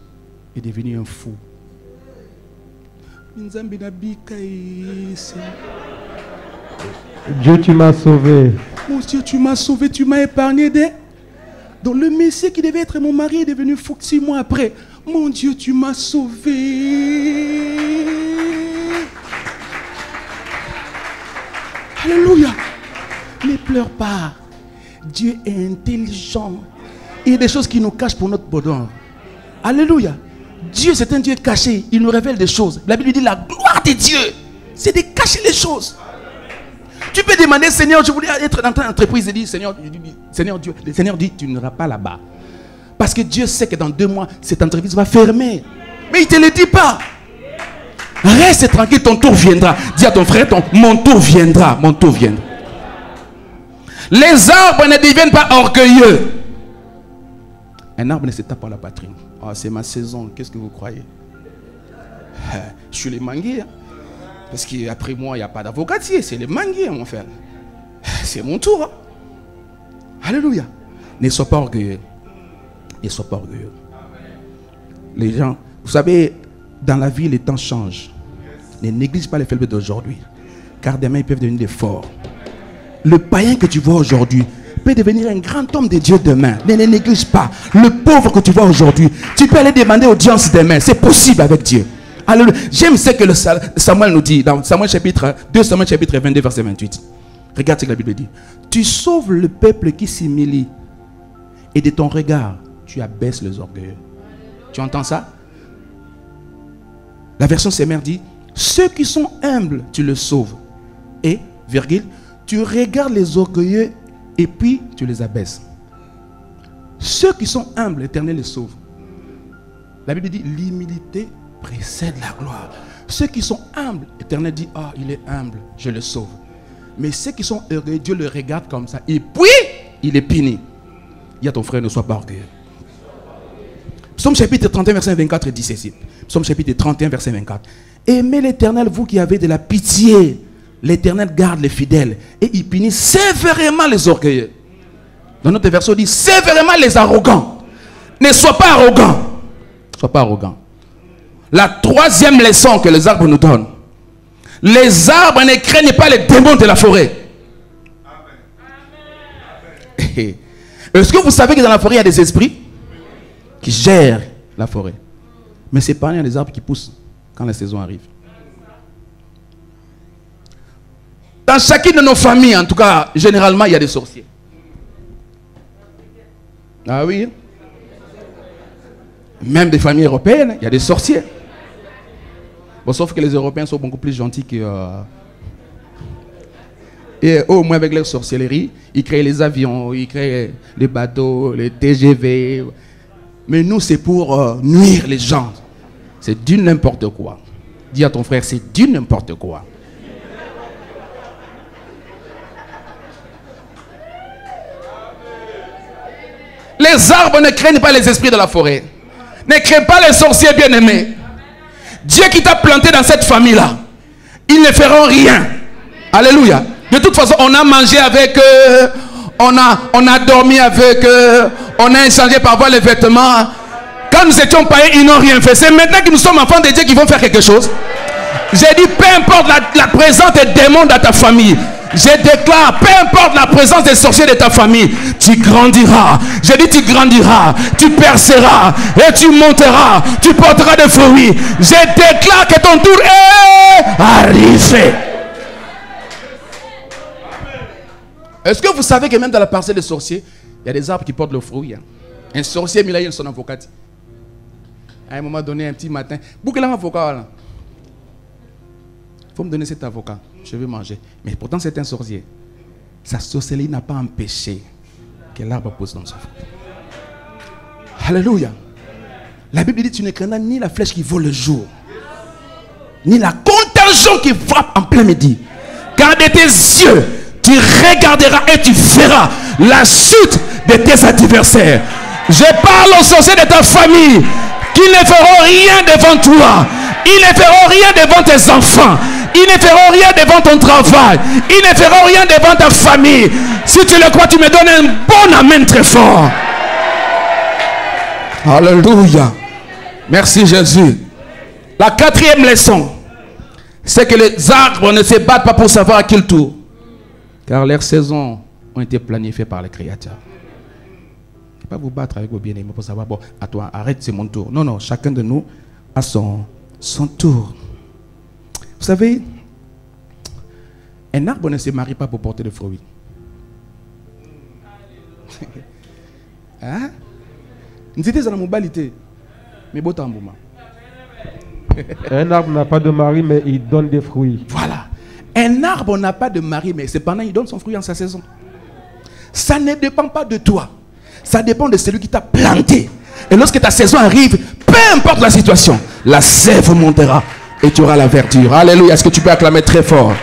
est devenu un fou. Dieu, tu m'as sauvé. Mon Dieu, tu m'as sauvé, tu m'as épargné Donc le Messie qui devait être mon mari est devenu fou 6 mois après. Mon Dieu, tu m'as sauvé. Alléluia. Ne pleure pas. Dieu est intelligent. Il y a des choses qui nous cachent pour notre bonheur. Alléluia. Dieu, c'est un Dieu caché. Il nous révèle des choses. La Bible dit la gloire de Dieu, c'est de cacher les choses. Tu peux demander, Seigneur, je voulais être dans ton entreprise. Et dire, Seigneur Dieu, le Seigneur dit, tu n'iras pas là-bas. Parce que Dieu sait que dans 2 mois, cette entreprise va fermer. Mais il ne te le dit pas. Reste tranquille, ton tour viendra. Dis à ton frère, mon tour viendra. Mon tour viendra. Les arbres ne deviennent pas orgueilleux. Un arbre ne se tape pas la poitrine. Oh, c'est ma saison, qu'est-ce que vous croyez? Je suis les manguiers. Parce qu'après moi, il n'y a pas d'avocatier. C'est les manguiers, mon frère. C'est mon tour. Hein? Alléluia. Ne sois pas orgueilleux. Ne sois pas orgueilleux. Les gens, vous savez, dans la vie, les temps changent. Ne néglige pas les faibles d'aujourd'hui. Car demain, ils peuvent devenir des forts. Le païen que tu vois aujourd'hui peut devenir un grand homme de Dieu demain. Ne les néglige pas. Le pauvre que tu vois aujourd'hui, tu peux aller demander audience demain. C'est possible avec Dieu. Alléluia. J'aime ce que Samuel nous dit dans Samuel chapitre 2 Samuel chapitre 22 verset 28. Regarde ce que la Bible dit. Tu sauves le peuple qui s'humilie et de ton regard, tu abaisses les orgueilleux. Tu entends ça? La version Semeur dit, ceux qui sont humbles, tu les sauves. Et, virgule, tu regardes les orgueilleux et puis tu les abaisses. Ceux qui sont humbles, l'Éternel les sauve. La Bible dit, l'humilité précède la gloire. Ceux qui sont humbles, l'Éternel dit, ah, il est humble, je le sauve. Mais ceux qui sont heureux, Dieu le regarde comme ça. Et puis, il est puni. Dis à ton frère, ne sois pas orgueilleux. Psaume chapitre 31, verset 24 dit ceci. Psaume chapitre 31, verset 24. Aimez l'Éternel, vous qui avez de la pitié. L'Éternel garde les fidèles. Et il punit sévèrement les orgueilleux. Dans notre verset, on dit sévèrement les arrogants. Ne sois pas arrogant. Ne sois pas arrogant. La troisième leçon que les arbres nous donnent. Les arbres ne craignent pas les démons de la forêt. Amen. Est-ce que vous savez que dans la forêt, il y a des esprits qui gèrent la forêt? Mais ce n'est pas les arbres qui poussent quand la saison arrive. Dans chacune de nos familles, en tout cas, généralement, il y a des sorciers. Ah oui. Même des familles européennes, il y a des sorciers. Bon, sauf que les Européens sont beaucoup plus gentils que... Et au moins avec leur sorcellerie, ils créent les avions, ils créent les bateaux, les TGV. Mais nous, c'est pour nuire les gens. C'est du n'importe quoi. Dis à ton frère, c'est du n'importe quoi. Les arbres ne craignent pas les esprits de la forêt. Ne craignent pas les sorciers bien-aimés. Dieu qui t'a planté dans cette famille-là, ils ne feront rien. Alléluia. De toute façon, on a mangé avec eux, on a dormi avec eux, on a échangé parfois les vêtements. Quand nous étions païens, ils n'ont rien fait. C'est maintenant que nous sommes enfants de Dieu qu'ils vont faire quelque chose. J'ai dit, peu importe la présence des démons dans ta famille, je déclare, peu importe la présence des sorciers de ta famille, tu grandiras. J'ai dit, tu grandiras, tu perceras et tu monteras, tu porteras des fruits. Je déclare que ton tour est arrivé. Est-ce que vous savez que même dans la parcelle des sorciers, il y a des arbres qui portent le fruit. Un sorcier, il a son avocat. À un moment donné, un petit matin, boucle un avocat là. Il faut me donner cet avocat, je vais manger. Mais pourtant c'est un sorcier. Sa sorcellerie n'a pas empêché que l'arbre pousse dans son fruit. Alléluia. La Bible dit, tu ne craindras ni la flèche qui vole le jour, ni la contagion qui frappe en plein midi. Car de tes yeux, tu regarderas et tu verras la chute de tes adversaires. Je parle aux sorciers de ta famille qui ne feront rien devant toi. Ils ne feront rien devant tes enfants. Ils ne feront rien devant ton travail. Ils ne feront rien devant ta famille. Si tu le crois, tu me donnes un bon amen très fort. Alléluia. Merci Jésus. La quatrième leçon, c'est que les arbres ne se battent pas pour savoir à quel tour. Car leurs saisons ont été planifiées par le Créateur. Il ne faut pas vous battre avec vos bien-aimés pour savoir, bon, à toi, arrête, c'est mon tour. Non, non, chacun de nous a son tour. Vous savez, un arbre ne se marie pas pour porter des fruits. Hein? N'était dans la mobilité. Mais beau temps, un arbre n'a pas de mari, mais il donne des fruits. Voilà. Un arbre n'a pas de mari, mais cependant, il donne son fruit en sa saison. Ça ne dépend pas de toi. Ça dépend de celui qui t'a planté. Et lorsque ta saison arrive, peu importe la situation, la sève montera et tu auras la verdure. Alléluia. Est-ce que tu peux acclamer très fort?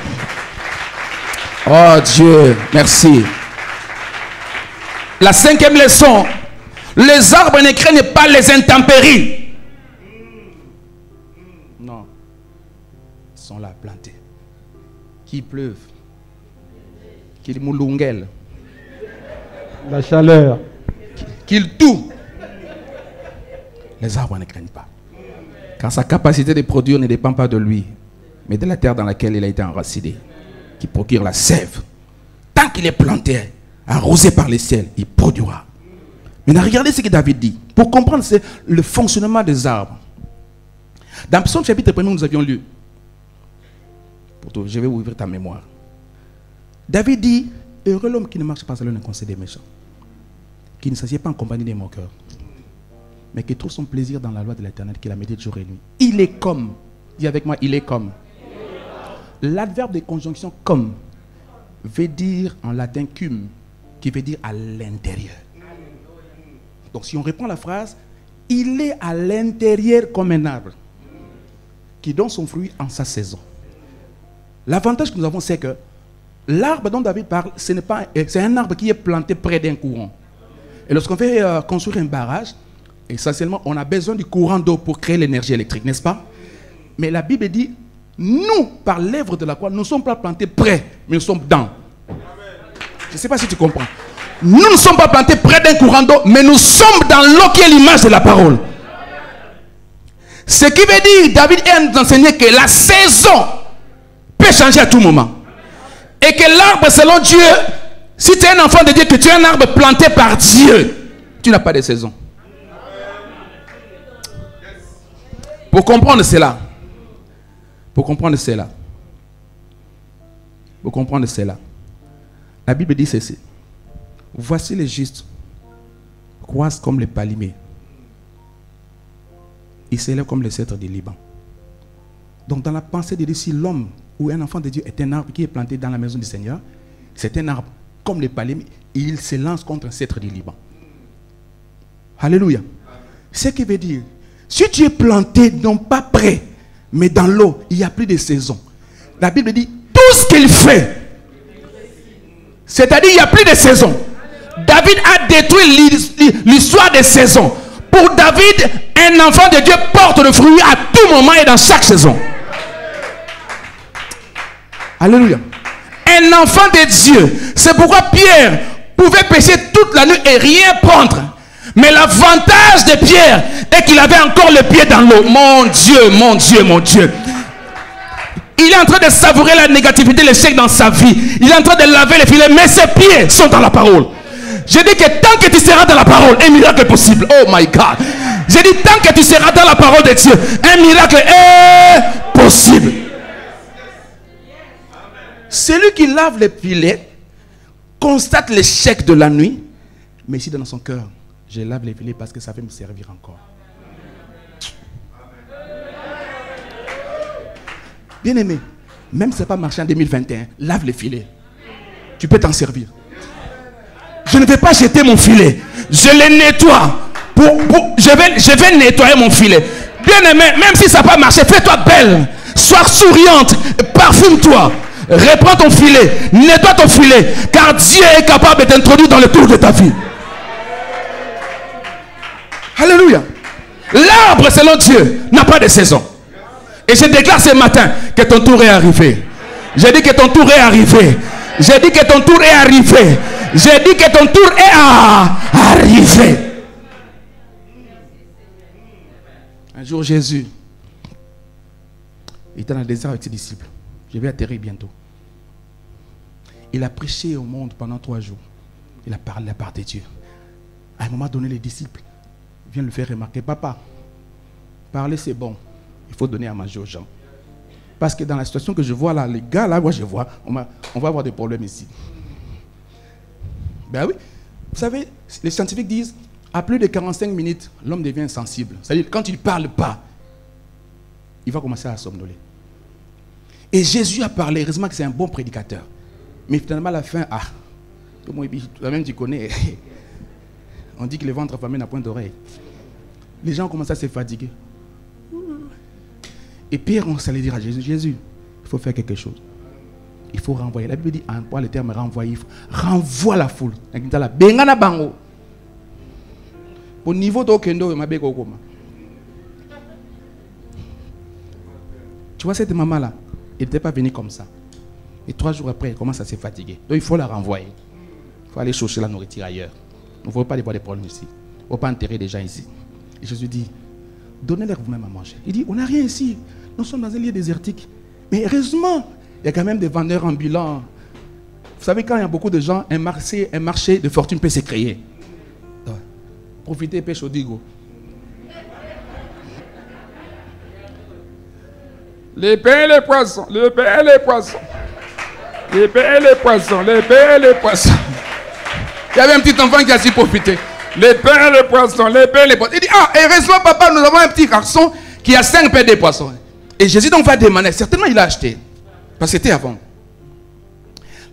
Oh Dieu, merci. La cinquième leçon. Les arbres ne craignent pas les intempéries. Non. Ils sont là plantés. Qu'il pleuve, qu'il moulunguelle, la chaleur, qu'il tout. Les arbres ne craignent pas. Car sa capacité de produire ne dépend pas de lui, mais de la terre dans laquelle il a été enraciné, qui procure la sève. Tant qu'il est planté, arrosé par les ciels, il produira. Maintenant, regardez ce que David dit. Pour comprendre le fonctionnement des arbres. Dans Psaume chapitre 1, nous avions lu. Je vais ouvrir ta mémoire. David dit, heureux l'homme qui ne marche pas selon le conseil des méchants, qui ne s'assied pas en compagnie des moqueurs, mais qui trouve son plaisir dans la loi de l'Éternel, qu'il a médité jour et nuit. Il est comme, dis avec moi, il est comme. L'adverbe de conjonction comme veut dire en latin cum, qui veut dire à l'intérieur. Donc si on reprend la phrase, il est à l'intérieur comme un arbre qui donne son fruit en sa saison. L'avantage que nous avons, c'est que l'arbre dont David parle, c'est un arbre qui est planté près d'un courant. Et lorsqu'on fait construire un barrage, essentiellement, on a besoin du courant d'eau pour créer l'énergie électrique, n'est-ce pas? Mais la Bible dit, nous, par l'œuvre de la croix, nous ne sommes pas plantés près, mais nous sommes dans. Je ne sais pas si tu comprends. Nous ne sommes pas plantés près d'un courant d'eau, mais nous sommes dans l'eau qui est l'image de la parole. Ce qui veut dire, David est nous enseigner que la saison peut changer à tout moment. Et que l'arbre, selon Dieu, si tu es un enfant de Dieu, que tu es un arbre planté par Dieu, tu n'as pas de saison. Pour comprendre cela, la Bible dit ceci. Voici les justes croissent comme les palmiers. Ils s'élèvent comme les cèdres du Liban. Donc dans la pensée de Dieu, si l'homme ou un enfant de Dieu est un arbre qui est planté dans la maison du Seigneur, c'est un arbre comme les palmiers, et il se lance contre un cèdre du Liban. Alléluia. Ce qui veut dire, si tu es planté non pas près, mais dans l'eau, il n'y a plus de saison. La Bible dit, tout ce qu'il fait, c'est-à-dire il n'y a plus de saison. David a détruit l'histoire des saisons. Pour David, un enfant de Dieu porte le fruit à tout moment et dans chaque saison. Alléluia. Un enfant de Dieu. C'est pourquoi Pierre pouvait pécher toute la nuit et rien prendre. Mais l'avantage de Pierre est qu'il avait encore le pied dans l'eau. Mon Dieu, mon Dieu, mon Dieu. Il est en train de savourer la négativité, l'échec dans sa vie. Il est en train de laver les filets, mais ses pieds sont dans la parole. Je dis que tant que tu seras dans la parole, un miracle est possible. Oh my God. Je dis tant que tu seras dans la parole de Dieu, un miracle est possible. Celui qui lave les filets constate l'échec de la nuit, mais ici dans son cœur, je lave les filets parce que ça va me servir encore. Bien aimé, même si ce n'est pas marché en 2021, lave les filets. Tu peux t'en servir. Je ne vais pas jeter mon filet. Je le nettoie. Je vais nettoyer mon filet. Bien aimé, même si ça n'a pas marché, fais-toi belle. Sois souriante. Parfume-toi. Reprends ton filet. Nettoie ton filet. Car Dieu est capable de t'introduire dans le tour de ta vie. Alléluia. L'arbre, selon Dieu, n'a pas de saison. Et je déclare ce matin que ton tour est arrivé. J'ai dit que ton tour est arrivé. J'ai dit que ton tour est arrivé. J'ai dit que ton tour est arrivé. Un jour, Jésus était dans le désert avec ses disciples. Je vais atterrir bientôt. Il a prêché au monde pendant 3 jours. Il a parlé de la part de Dieu. À un moment donné, les disciples viennent le faire remarquer. Papa, parler c'est bon. Il faut donner à manger aux gens. Parce que dans la situation que je vois là, les gars là, moi je vois, on va avoir des problèmes ici. Ben oui. Vous savez, les scientifiques disent, à plus de 45 minutes, l'homme devient insensible. C'est-à-dire, quand il ne parle pas, il va commencer à somnoler. Et Jésus a parlé, heureusement que c'est un bon prédicateur. Mais finalement, à la fin, toi-même tu connais, on dit que le ventre affamé n'a point d'oreille. Les gens commencent à se fatiguer. Et Pierre, on s'allait dire à Jésus, Jésus, il faut faire quelque chose. Il faut renvoyer. La Bible dit, emploie le terme renvoyer. Renvoie la foule. Au niveau de Okendo, tu vois cette maman-là, elle n'était pas venue comme ça. Et 3 jours après, elle commence à se fatiguer. Donc il faut la renvoyer. Il faut aller chercher la nourriture ailleurs. Il ne faut pas avoir des problèmes ici. Il ne faut pas enterrer des gens ici. Et Jésus dit, donnez-leur vous-même à manger. Il dit, on n'a rien ici. Nous sommes dans un lieu désertique. Mais heureusement, il y a quand même des vendeurs ambulants. Vous savez, quand il y a beaucoup de gens, un marché de fortune peut se créer. Profitez, pêche au digo. Les pains et les poissons, les pains et les poissons. Les pains et les poissons, les pains et les poissons. Il y avait un petit enfant qui a su profiter. Les pains et les poissons, les pains et les poissons. Il dit, heureusement papa, nous avons un petit garçon qui a 5 pains et poissons. Et Jésus donc va demander, certainement il a acheté. Parce que c'était avant.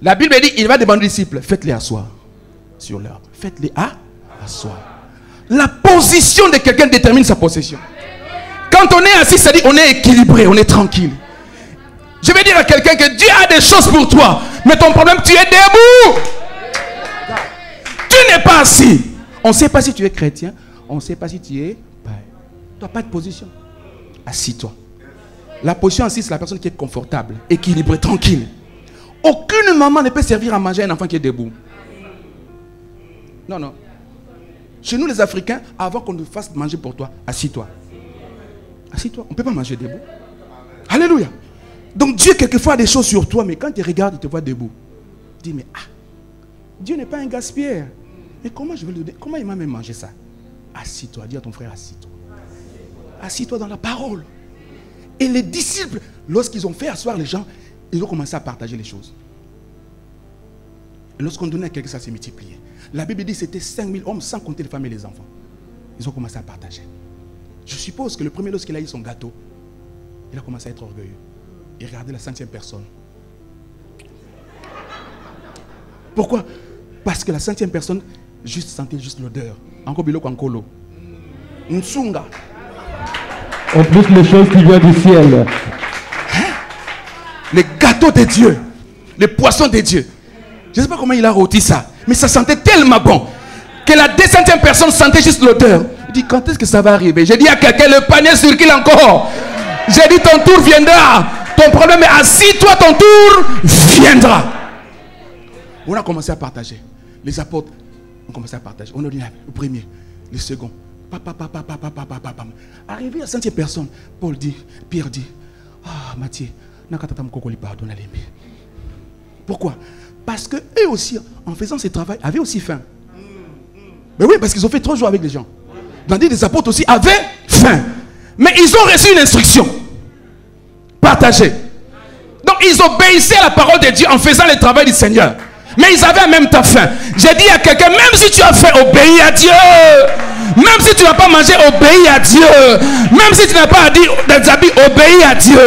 La Bible dit, il va demander aux disciples, faites-les asseoir sur l'herbe. Faites-les asseoir. La position de quelqu'un détermine sa possession. Quand on est assis, ça dit on est équilibré, on est tranquille. Je vais dire à quelqu'un que Dieu a des choses pour toi, mais ton problème, tu es debout. Tu n'es pas assis. On ne sait pas si tu es chrétien, on ne sait pas si tu es... Tu n'as pas de position. Assis-toi. La position assise, c'est la personne qui est confortable, équilibrée, tranquille. Aucune maman ne peut servir à manger un enfant qui est debout. Non, non. Chez nous les Africains, avant qu'on nous fasse manger pour toi, assis-toi. Assis-toi. On ne peut pas manger debout. Alléluia. Donc Dieu quelquefois a des choses sur toi, mais quand tu regardes, il te voit debout. Tu dis, mais Dieu n'est pas un gaspilleur. Mais comment je vais le donner? Comment il m'a même mangé ça? Assis-toi. Dis à ton frère, assis-toi. Assis-toi dans la parole. Et les disciples, lorsqu'ils ont fait asseoir les gens, ils ont commencé à partager les choses. Et lorsqu'on donnait à quelqu'un, ça s'est multiplié. La Bible dit que c'était 5000 hommes, sans compter les femmes et les enfants. Ils ont commencé à partager. Je suppose que le premier, lorsqu'il a eu son gâteau, il a commencé à être orgueilleux. Il regardait la 5e personne. Pourquoi? Parce que la 5e personne sentait juste l'odeur. Encore biloko en colo. Nsunga. En plus, les choses qui viennent du ciel. Les gâteaux de Dieu. Les poissons de Dieu. Je ne sais pas comment il a rôti ça. Mais ça sentait tellement bon. Que la 200e personne sentait juste l'odeur. Il dit, quand est-ce que ça va arriver? J'ai dit à quelqu'un, le panier circule encore. J'ai dit, ton tour viendra. Ton problème est assis-toi, ton tour viendra. On a commencé à partager. Les apôtres ont commencé à partager. On a dit le premier, le second. Arrivé à la 5e personne, Pierre dit, Matthieu, pourquoi? Parce que eux aussi, en faisant ce travail, avaient aussi faim. Mais oui, parce qu'ils ont fait 3 jours avec les gens. Tandis que les apôtres aussi avaient faim. Mais ils ont reçu une instruction. Partager. Donc ils obéissaient à la parole de Dieu en faisant le travail du Seigneur. Mais ils avaient en même temps faim. J'ai dit à quelqu'un, même si tu as faim, obéis à Dieu. Même si tu n'as pas mangé, obéis à Dieu. Même si tu n'as pas des habits, obéis à Dieu.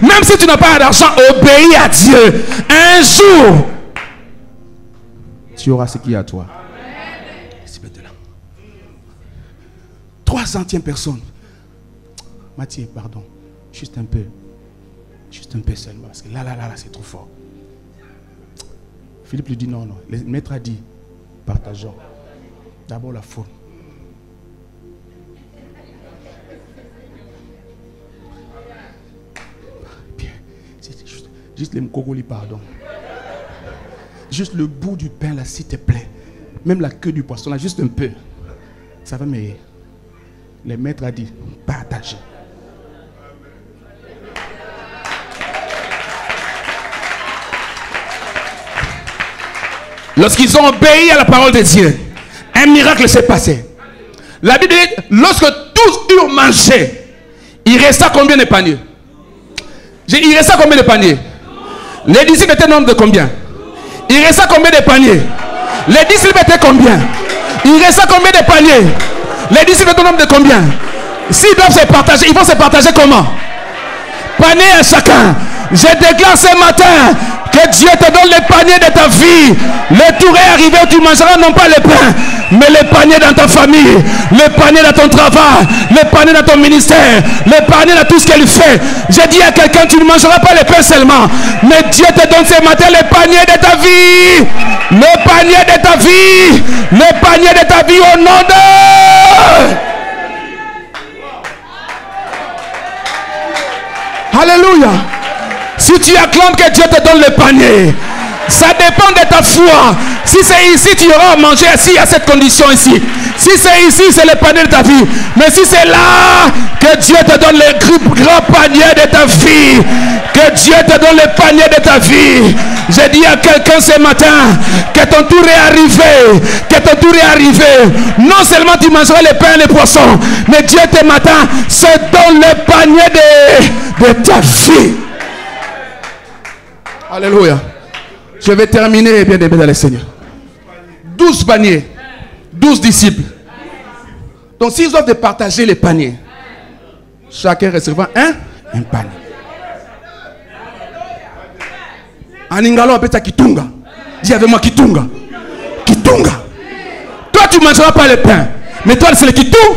Même si tu n'as pas d'argent, obéis à Dieu. Un jour, tu auras ce qui est à toi. C'est là. 300e personne. Matthieu, pardon. Juste un peu. Juste un peu seulement. Parce que là, c'est trop fort. Philippe lui dit non. Le maître a dit, partageons. D'abord la faune. Bien. C'est juste les mkogoli, pardon. Juste le bout du pain là, s'il te plaît. Même la queue du poisson là, juste un peu. Ça va m'aider. Le maître a dit, partagez. Lorsqu'ils ont obéi à la parole de Dieu, un miracle s'est passé. La Bible dit, lorsque tous eurent mangé, il resta combien de paniers? Il resta combien de paniers? Les disciples étaient nombre de combien? Il resta combien de paniers? Les disciples étaient combien? Il resta combien de paniers? Les disciples étaient nombre de combien? S'ils doivent se partager, ils vont se partager comment? Panier à chacun. Je déclare ce matin que Dieu te donne le panier de ta vie. Le tour est arrivé où tu mangeras non pas le pain, mais le panier dans ta famille, le panier dans ton travail, le panier dans ton ministère, le panier dans tout ce qu'elle fait. Je dis à quelqu'un, tu ne mangeras pas le pain seulement, mais Dieu te donne ce matin le panier de ta vie. Le panier de ta vie. Le panier de ta vie au nom de... Alléluia. Si tu acclames que Dieu te donne le panier, ça dépend de ta foi. Si c'est ici, tu auras à manger ici, à cette condition ici. Si c'est ici, c'est le panier de ta vie. Mais si c'est là, que Dieu te donne le grand panier de ta vie. Que Dieu te donne le panier de ta vie. J'ai dit à quelqu'un ce matin que ton tour est arrivé. Que ton tour est arrivé. Non seulement tu mangeras le pain et les poissons, mais Dieu ce matin se donne le panier de ta vie. Alléluia. Je vais terminer, bien aimé dans le Seigneur. 12 paniers, 12 disciples. Donc s'ils doivent partager les paniers, chacun recevra un panier. En ingalo, on appelle ça kitunga. Dis avec moi kitunga. Kitunga. Toi tu ne mangeras pas le pain, Mais toi, c'est qui tout.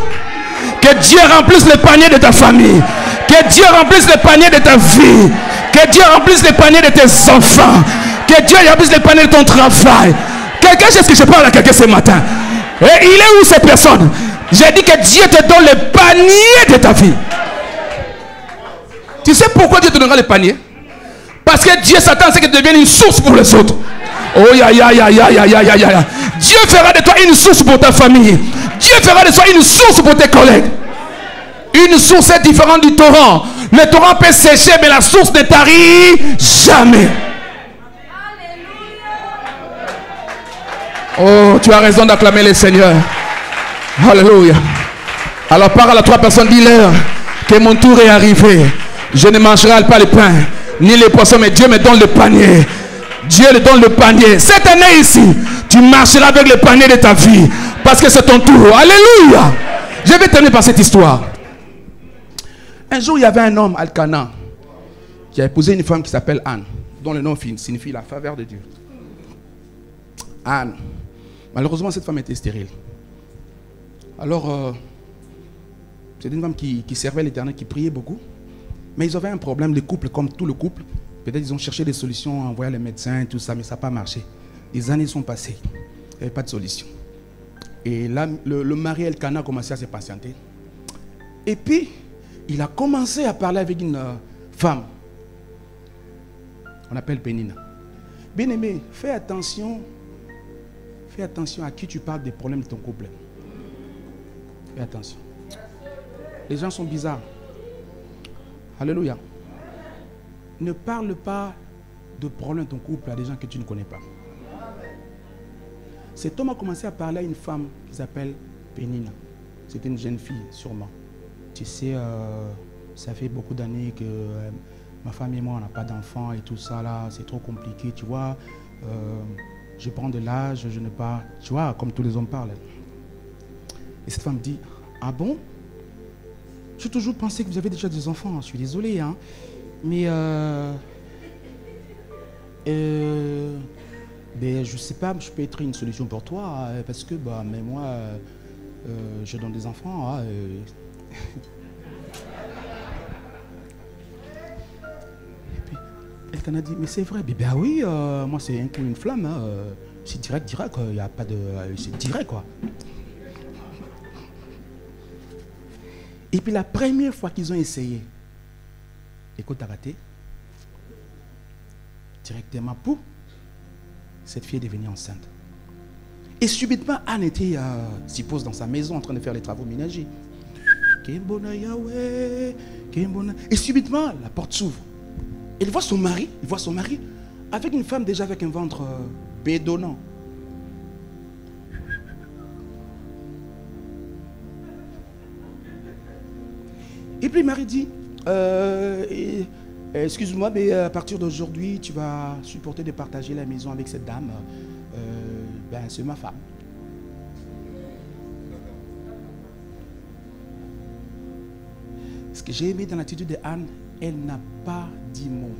Que Dieu remplisse le panier de ta famille. Que Dieu remplisse le panier de ta vie. Que Dieu remplisse le panier de tes enfants. Que Dieu remplisse le panier de ton travail. Quelqu'un, est-ce que je parle à quelqu'un ce matin? Et il est où cette personne? J'ai dit que Dieu te donne le panier de ta vie. Tu sais pourquoi Dieu te donnera le panier? Parce que Dieu s'attend à ce que tu deviennes une source pour les autres. Oh ya ya ya ya ya ya ya ya. Dieu fera de toi une source pour ta famille. Dieu fera de toi une source pour tes collègues. Une source est différente du torrent. Le torrent peut sécher, mais la source ne tarit jamais. Oh, tu as raison d'acclamer le Seigneur. Alléluia. Alors parle à 3 personnes, dis-leur que mon tour est arrivé. Je ne mangerai pas le pain, ni les poissons, mais Dieu me donne le panier. Dieu le donne le panier. Cette année ici, tu marcheras avec le panier de ta vie. Parce que c'est ton tour. Alléluia. Je vais terminer par cette histoire. Un jour, il y avait un homme, Alcana, qui a épousé une femme qui s'appelle Anne, dont le nom signifie la faveur de Dieu. Anne. Malheureusement, cette femme était stérile. Alors, c'était une femme qui servait l'Éternel, qui priait beaucoup. Mais ils avaient un problème, le couple, comme tout le couple. Peut-être ils ont cherché des solutions, envoyé les médecins, tout ça, mais ça n'a pas marché. Des années sont passées. Il n'y avait pas de solution. Et là, le mari Elkana a commencé à se patienter. Et puis, il a commencé à parler avec une femme. On appelle Pénina. Bien-aimé, fais attention à qui tu parles des problèmes de ton couple. Fais attention. Les gens sont bizarres. Alléluia. Ne parle pas de problèmes de ton couple à des gens que tu ne connais pas. Cet homme a commencé à parler à une femme qui s'appelle Pénina. C'était une jeune fille, sûrement. Tu sais, ça fait beaucoup d'années que ma femme et moi, on n'a pas d'enfants et tout ça, là, c'est trop compliqué, tu vois. Je prends de l'âge, je n'ai pas... Tu vois, comme tous les hommes parlent. Et cette femme dit, ah bon? J'ai toujours pensé que vous avez déjà des enfants, je suis désolé, hein. Mais ben, je ne sais pas, je peux être une solution pour toi, parce que bah, mais moi, je donne des enfants. Hein, Et puis, elle a dit, mais c'est vrai, ben oui, moi c'est un coup une flamme, hein, c'est direct, il n'y a pas de... c'est direct, quoi. Et puis la première fois qu'ils ont essayé, écoute, à raté, directement, pour cette fille est devenue enceinte. Et subitement, Anne était, suppose, dans sa maison en train de faire les travaux ménagers. Et subitement, la porte s'ouvre. Il voit son mari, avec une femme déjà avec un ventre bédonnant. Et puis, Marie dit, excuse-moi, mais à partir d'aujourd'hui, tu vas supporter de partager la maison avec cette dame. Ben, c'est ma femme. Ce que j'ai aimé dans l'attitude de Anne, elle n'a pas dit mot.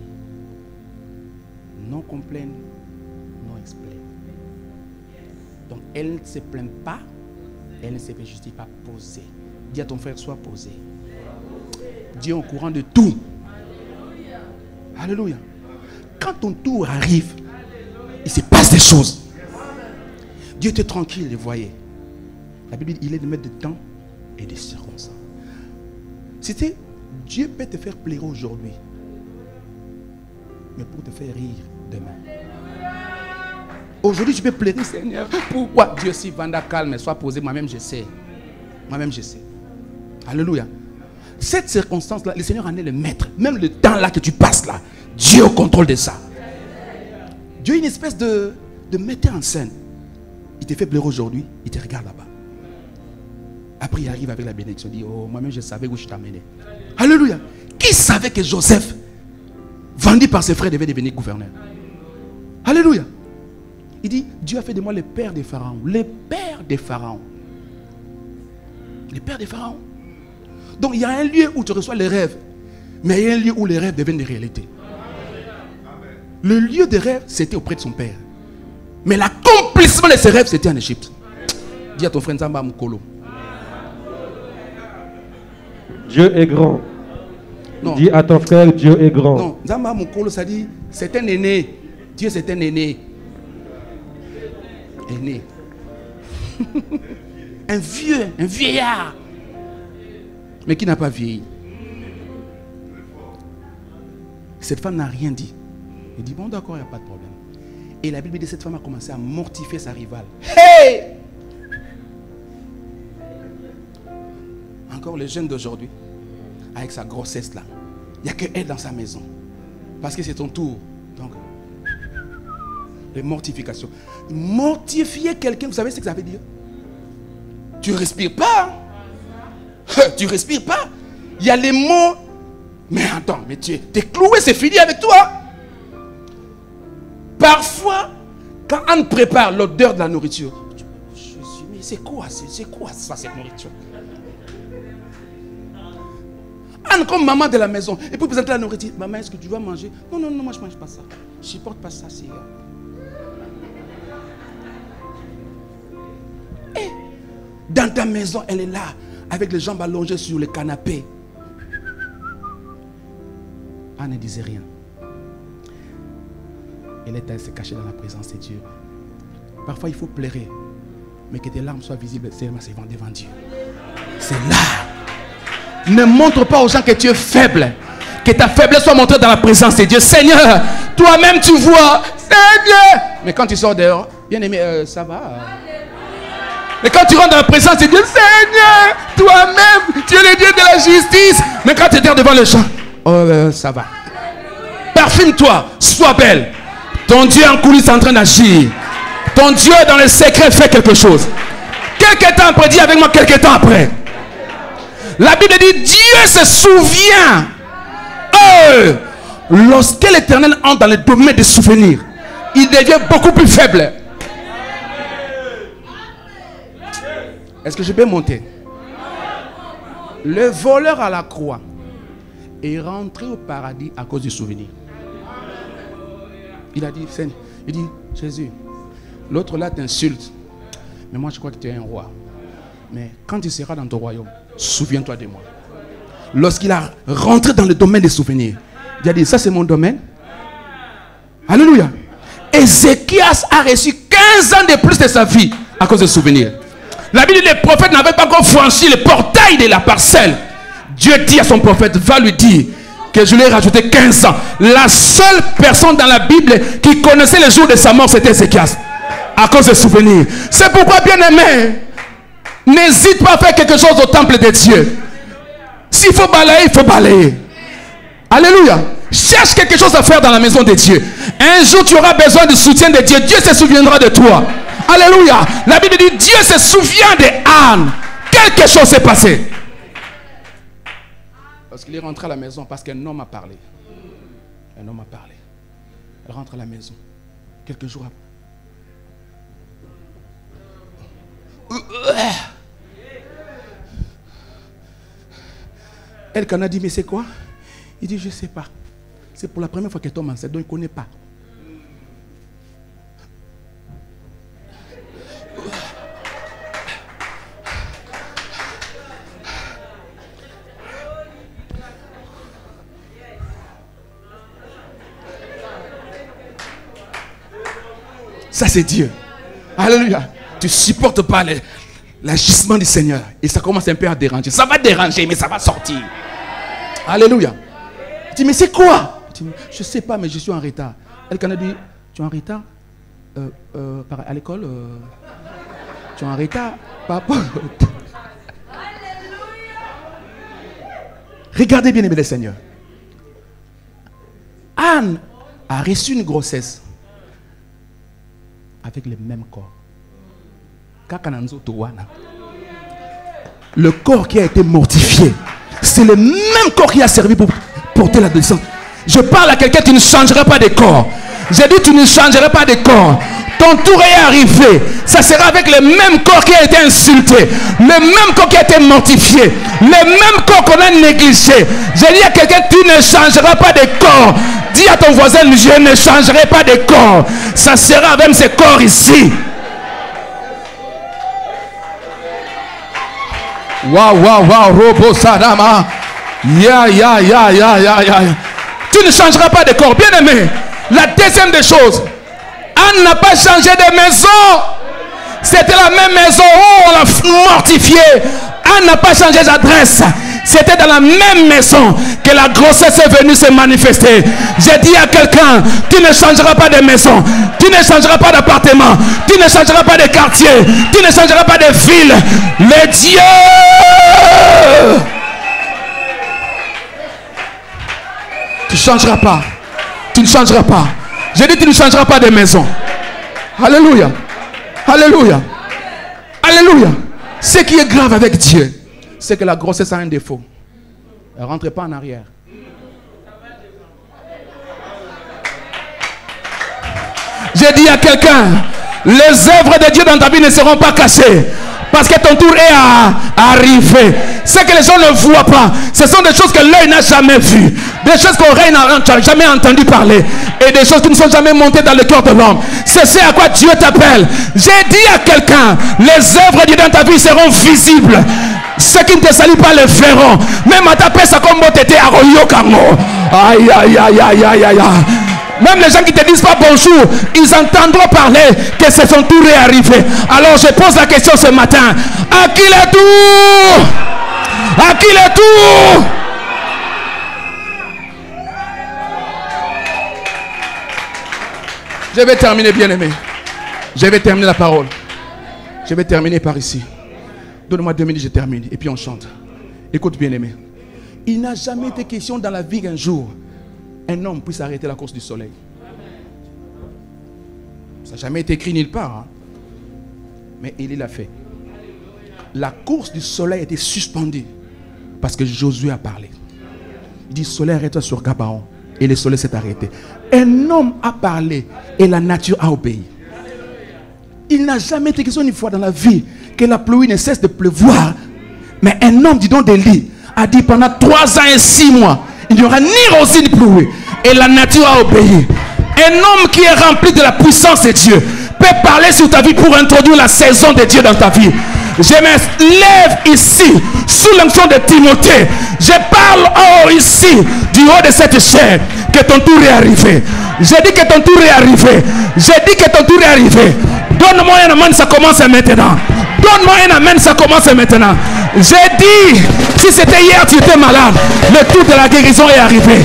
Non complain, non explain. Donc, elle ne se plaint pas, elle ne se fait juste pas poser. Dis à ton frère, sois posé. Dieu est au courant de tout. Alléluia. Quand ton tour arrive, il se passe des choses. Dieu était tranquille, il voyait. La Bible dit, il est de mettre de temps et des circonstances. C'était, Dieu peut te faire pleurer aujourd'hui, mais pour te faire rire demain. Aujourd'hui, tu peux pleurer, Seigneur. Pourquoi? Dieu, si Vanda calme, sois posé, moi-même je sais. Moi-même je sais. Alléluia. Cette circonstance-là, le Seigneur en est le maître. Même le temps là que tu passes là, Dieu est au contrôle de ça. Dieu est une espèce de metteur en scène. Il te fait pleurer aujourd'hui, il te regarde là-bas. Après, il arrive avec la bénédiction. Il dit, oh, moi-même, je savais où je t'amenais. Alléluia. Qui savait que Joseph, vendu par ses frères, devait devenir gouverneur? Alléluia. Il dit, Dieu a fait de moi le père des pharaons. Le père des pharaons. Le père des pharaons. Donc, il y a un lieu où tu reçois les rêves. Mais il y a un lieu où les rêves deviennent des réalités. Le lieu des rêves, c'était auprès de son père. Mais l'accomplissement de ses rêves, c'était en Égypte. Dis à ton frère Nzamba Mukolo. Dieu est grand. Non. Dis à ton frère, Dieu est grand. Non, Zamba Mokolo, ça dit, c'est un aîné. Dieu, c'est un aîné. Aîné. Un vieux, un vieillard. Mais qui n'a pas vieilli. Cette femme n'a rien dit. Elle dit, bon d'accord, il n'y a pas de problème. Et la Bible dit, cette femme a commencé à mortifier sa rivale. Hey! Encore les jeunes d'aujourd'hui, avec sa grossesse là, il n'y a que elle dans sa maison. Parce que c'est ton tour. Donc, les mortifications. Mortifier quelqu'un, vous savez ce que ça veut dire? Tu ne respires pas. Tu ne respires pas. Il y a les mots. Mais attends, mais tu es cloué, c'est fini avec toi. Parfois, quand Anne prépare l'odeur de la nourriture, je suis, mais c'est quoi ça, cette nourriture? Anne, comme maman de la maison, et puis présenter la nourriture. Maman, est-ce que tu vas manger? Non, non, non, moi je ne mange pas ça. Je ne supporte pas ça, c'est... Et dans ta maison, elle est là, avec les jambes allongées sur le canapé. Anne ne disait rien. Elle est allée se cacher dans la présence de Dieu. Parfois, il faut pleurer, mais que tes larmes soient visibles seulement devant Dieu. C'est là. Ne montre pas aux gens que tu es faible. Que ta faiblesse soit montrée dans la présence de Dieu. Seigneur, toi-même tu vois. Seigneur. Mais quand tu sors dehors, bien aimé, ça va. Mais quand tu rentres dans la présence de Dieu, Seigneur, toi-même, tu es le Dieu de la justice. Mais quand tu es devant les gens, oh, ça va. Parfume-toi, sois belle. Ton Dieu en coulisses est en train d'agir. Ton Dieu dans le secret fait quelque chose. Quelque temps après, dis avec moi, quelque temps après. La Bible dit, Dieu se souvient. Lorsque l'Éternel entre dans le domaine des souvenirs, il devient beaucoup plus faible. Est-ce que je peux monter? Le voleur à la croix est rentré au paradis à cause du souvenir. Il a dit, Seigneur, il dit, Jésus, l'autre là t'insulte, mais moi je crois que tu es un roi. Mais quand tu seras dans ton royaume, souviens-toi de moi. Lorsqu'il a rentré dans le domaine des souvenirs, il a dit, ça c'est mon domaine. Alléluia. Ézéchias a reçu 15 ans de plus de sa vie à cause des souvenirs. La Bible dit, les prophètes n'avaient pas encore franchi le portail de la parcelle. Dieu dit à son prophète, va lui dire que je lui ai rajouté 15 ans. La seule personne dans la Bible qui connaissait le jour de sa mort, c'était Ézéchias. À cause des souvenirs. C'est pourquoi, bien aimé, n'hésite pas à faire quelque chose au temple de Dieu. S'il faut balayer, il faut balayer. Alléluia. Cherche quelque chose à faire dans la maison de Dieu. Un jour, tu auras besoin du soutien de Dieu. Dieu se souviendra de toi. Alléluia. La Bible dit, Dieu se souvient de Anne. Quelque chose s'est passé. Parce qu'il est rentré à la maison, parce qu'un homme a parlé. Un homme a parlé. Elle rentre à la maison. Quelques jours après. Elle a dit, mais c'est quoi? Il dit, je ne sais pas. C'est pour la première fois qu'elle tombe enceinte, donc il ne connaît pas. Ça c'est Dieu. Alléluia. Tu ne supportes pas l'agissement du Seigneur. Et ça commence un peu à déranger. Ça va déranger, mais ça va sortir. Alléluia. Il dit, mais c'est quoi? Il dit, je ne sais pas, mais je suis en retard. Elle a dit, tu es en retard à l'école? Tu es en retard par rapport... Regardez bien, aimé le Seigneur. Anne a reçu une grossesse avec le même corps. Le corps qui a été mortifié, c'est le même corps qui a servi pour porter la descente. Je parle à quelqu'un, tu ne changeras pas de corps. J'ai dit, tu ne changeras pas de corps. Ton tour est arrivé. Ça sera avec le même corps qui a été insulté, le même corps qui a été mortifié, le même corps qu'on a négligé. J'ai dit à quelqu'un, tu ne changeras pas de corps. Dis à ton voisin, je ne changerai pas de corps. Ça sera avec ce corps ici. Waouh, Robo Sadama. Ya. Tu ne changeras pas de corps. Bien aimé, la deuxième des choses, Anne n'a pas changé de maison. C'était la même maison où on l'a mortifié. Anne n'a pas changé d'adresse. C'était dans la même maison que la grossesse est venue se manifester. J'ai dit à quelqu'un, tu ne changeras pas de maison, tu ne changeras pas d'appartement, tu ne changeras pas de quartier, tu ne changeras pas de ville. Le Dieu, tu ne changeras pas. Tu ne changeras pas. J'ai dit, tu ne changeras pas de maison. Alléluia. Alléluia. Alléluia. Ce qui est grave avec Dieu, c'est que la grossesse a un défaut. Elle ne rentre pas en arrière. J'ai dit à quelqu'un, les œuvres de Dieu dans ta vie ne seront pas cachées. Parce que ton tour est à arriver. Ce que les gens ne voient pas, ce sont des choses que l'œil n'a jamais vues. Des choses qu'oreille n'a jamais entendu parler. Et des choses qui ne sont jamais montées dans le cœur de l'homme. C'est ce à quoi Dieu t'appelle. J'ai dit à quelqu'un, les œuvres de Dieu dans ta vie seront visibles. Ceux qui ne te saluent pas le verront. Même à ta paix, ça comme t'étais à Royokango. Aïe. Même les gens qui ne te disent pas bonjour, ils entendront parler que c'est son tour est arrivé. Alors je pose la question ce matin. À qui le tour? À qui le tour? Je vais terminer, bien aimé. Je vais terminer la parole. Je vais terminer par ici. Donne-moi 2 minutes, je termine. Et puis on chante. Écoute, bien aimé. Il n'a jamais été question dans la vie qu'un jour un homme puisse arrêter la course du soleil. Ça n'a jamais été écrit nulle part. Hein? Mais il l'a fait. La course du soleil a été suspendue parce que Josué a parlé. Il dit, soleil, arrête-toi sur Gabaon. Et le soleil s'est arrêté. Un homme a parlé et la nature a obéi. Il n'a jamais été question une fois dans la vie que la pluie ne cesse de pleuvoir. Mais un homme, dis donc d'Élie, a dit pendant 3 ans et 6 mois, il n'y aura ni rosée ni pluie. Et la nature a obéi. Un homme qui est rempli de la puissance de Dieu peut parler sur ta vie pour introduire la saison de Dieu dans ta vie. Je me lève ici sous l'onction de Timothée. Je parle ici du haut de cette chair que ton tour est arrivé. J'ai dit que ton tour est arrivé. J'ai dit que ton tour est arrivé. Donne-moi un amen, ça commence maintenant. Donne-moi un amen, ça commence maintenant. J'ai dit, si c'était hier tu étais malade, le tour de la guérison est arrivé.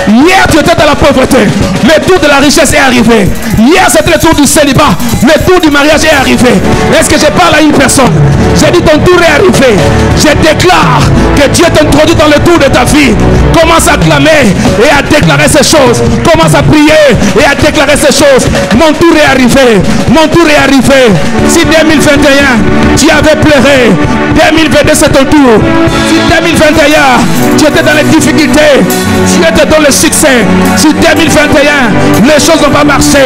Hier tu étais dans la pauvreté, le tour de la richesse est arrivé. Hier c'était le tour du célibat, le tour du mariage est arrivé. Est-ce que je parle à une personne? J'ai dit ton tour est arrivé. Je déclare que Dieu t'introduit dans le tour de ta vie. Commence à clamer et à déclarer ces choses. Commence à prier et à déclarer ces choses. Mon tour est arrivé. Mon tour est arrivé. Si 2021 tu avais pleuré, 2022 c'est ton tour. Si 2021 tu étais dans les difficultés, tu étais dans le succès. Si 2021 les choses n'ont pas marché,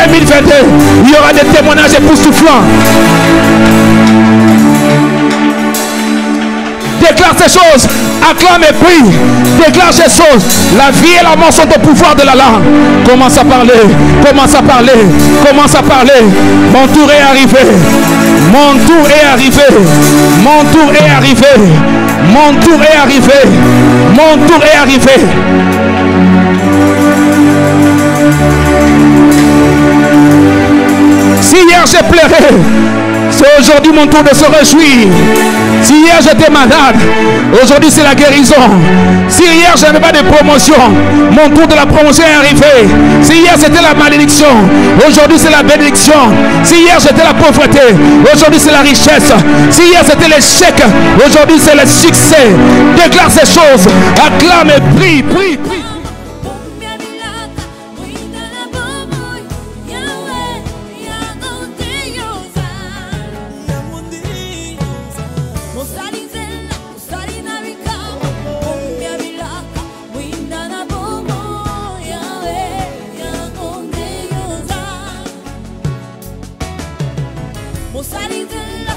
2022 il y aura des témoignages époustouflants. Déclare ces choses, acclame et prie. Déclare ces choses. La vie et la mort sont au pouvoir de la langue. Commence à parler, commence à parler, commence à parler. Mon tour est arrivé. Mon tour est arrivé. Mon tour est arrivé. Mon tour est arrivé. Mon tour est arrivé. Si hier j'ai pleuré, c'est aujourd'hui mon tour de se réjouir. Si hier j'étais malade, aujourd'hui c'est la guérison. Si hier je n'avais pas de promotion, mon tour de la promotion est arrivé. Si hier c'était la malédiction, aujourd'hui c'est la bénédiction. Si hier j'étais la pauvreté, aujourd'hui c'est la richesse. Si hier c'était l'échec, aujourd'hui c'est le succès. Déclare ces choses, acclame et prie, prie, prie. Mo sali de la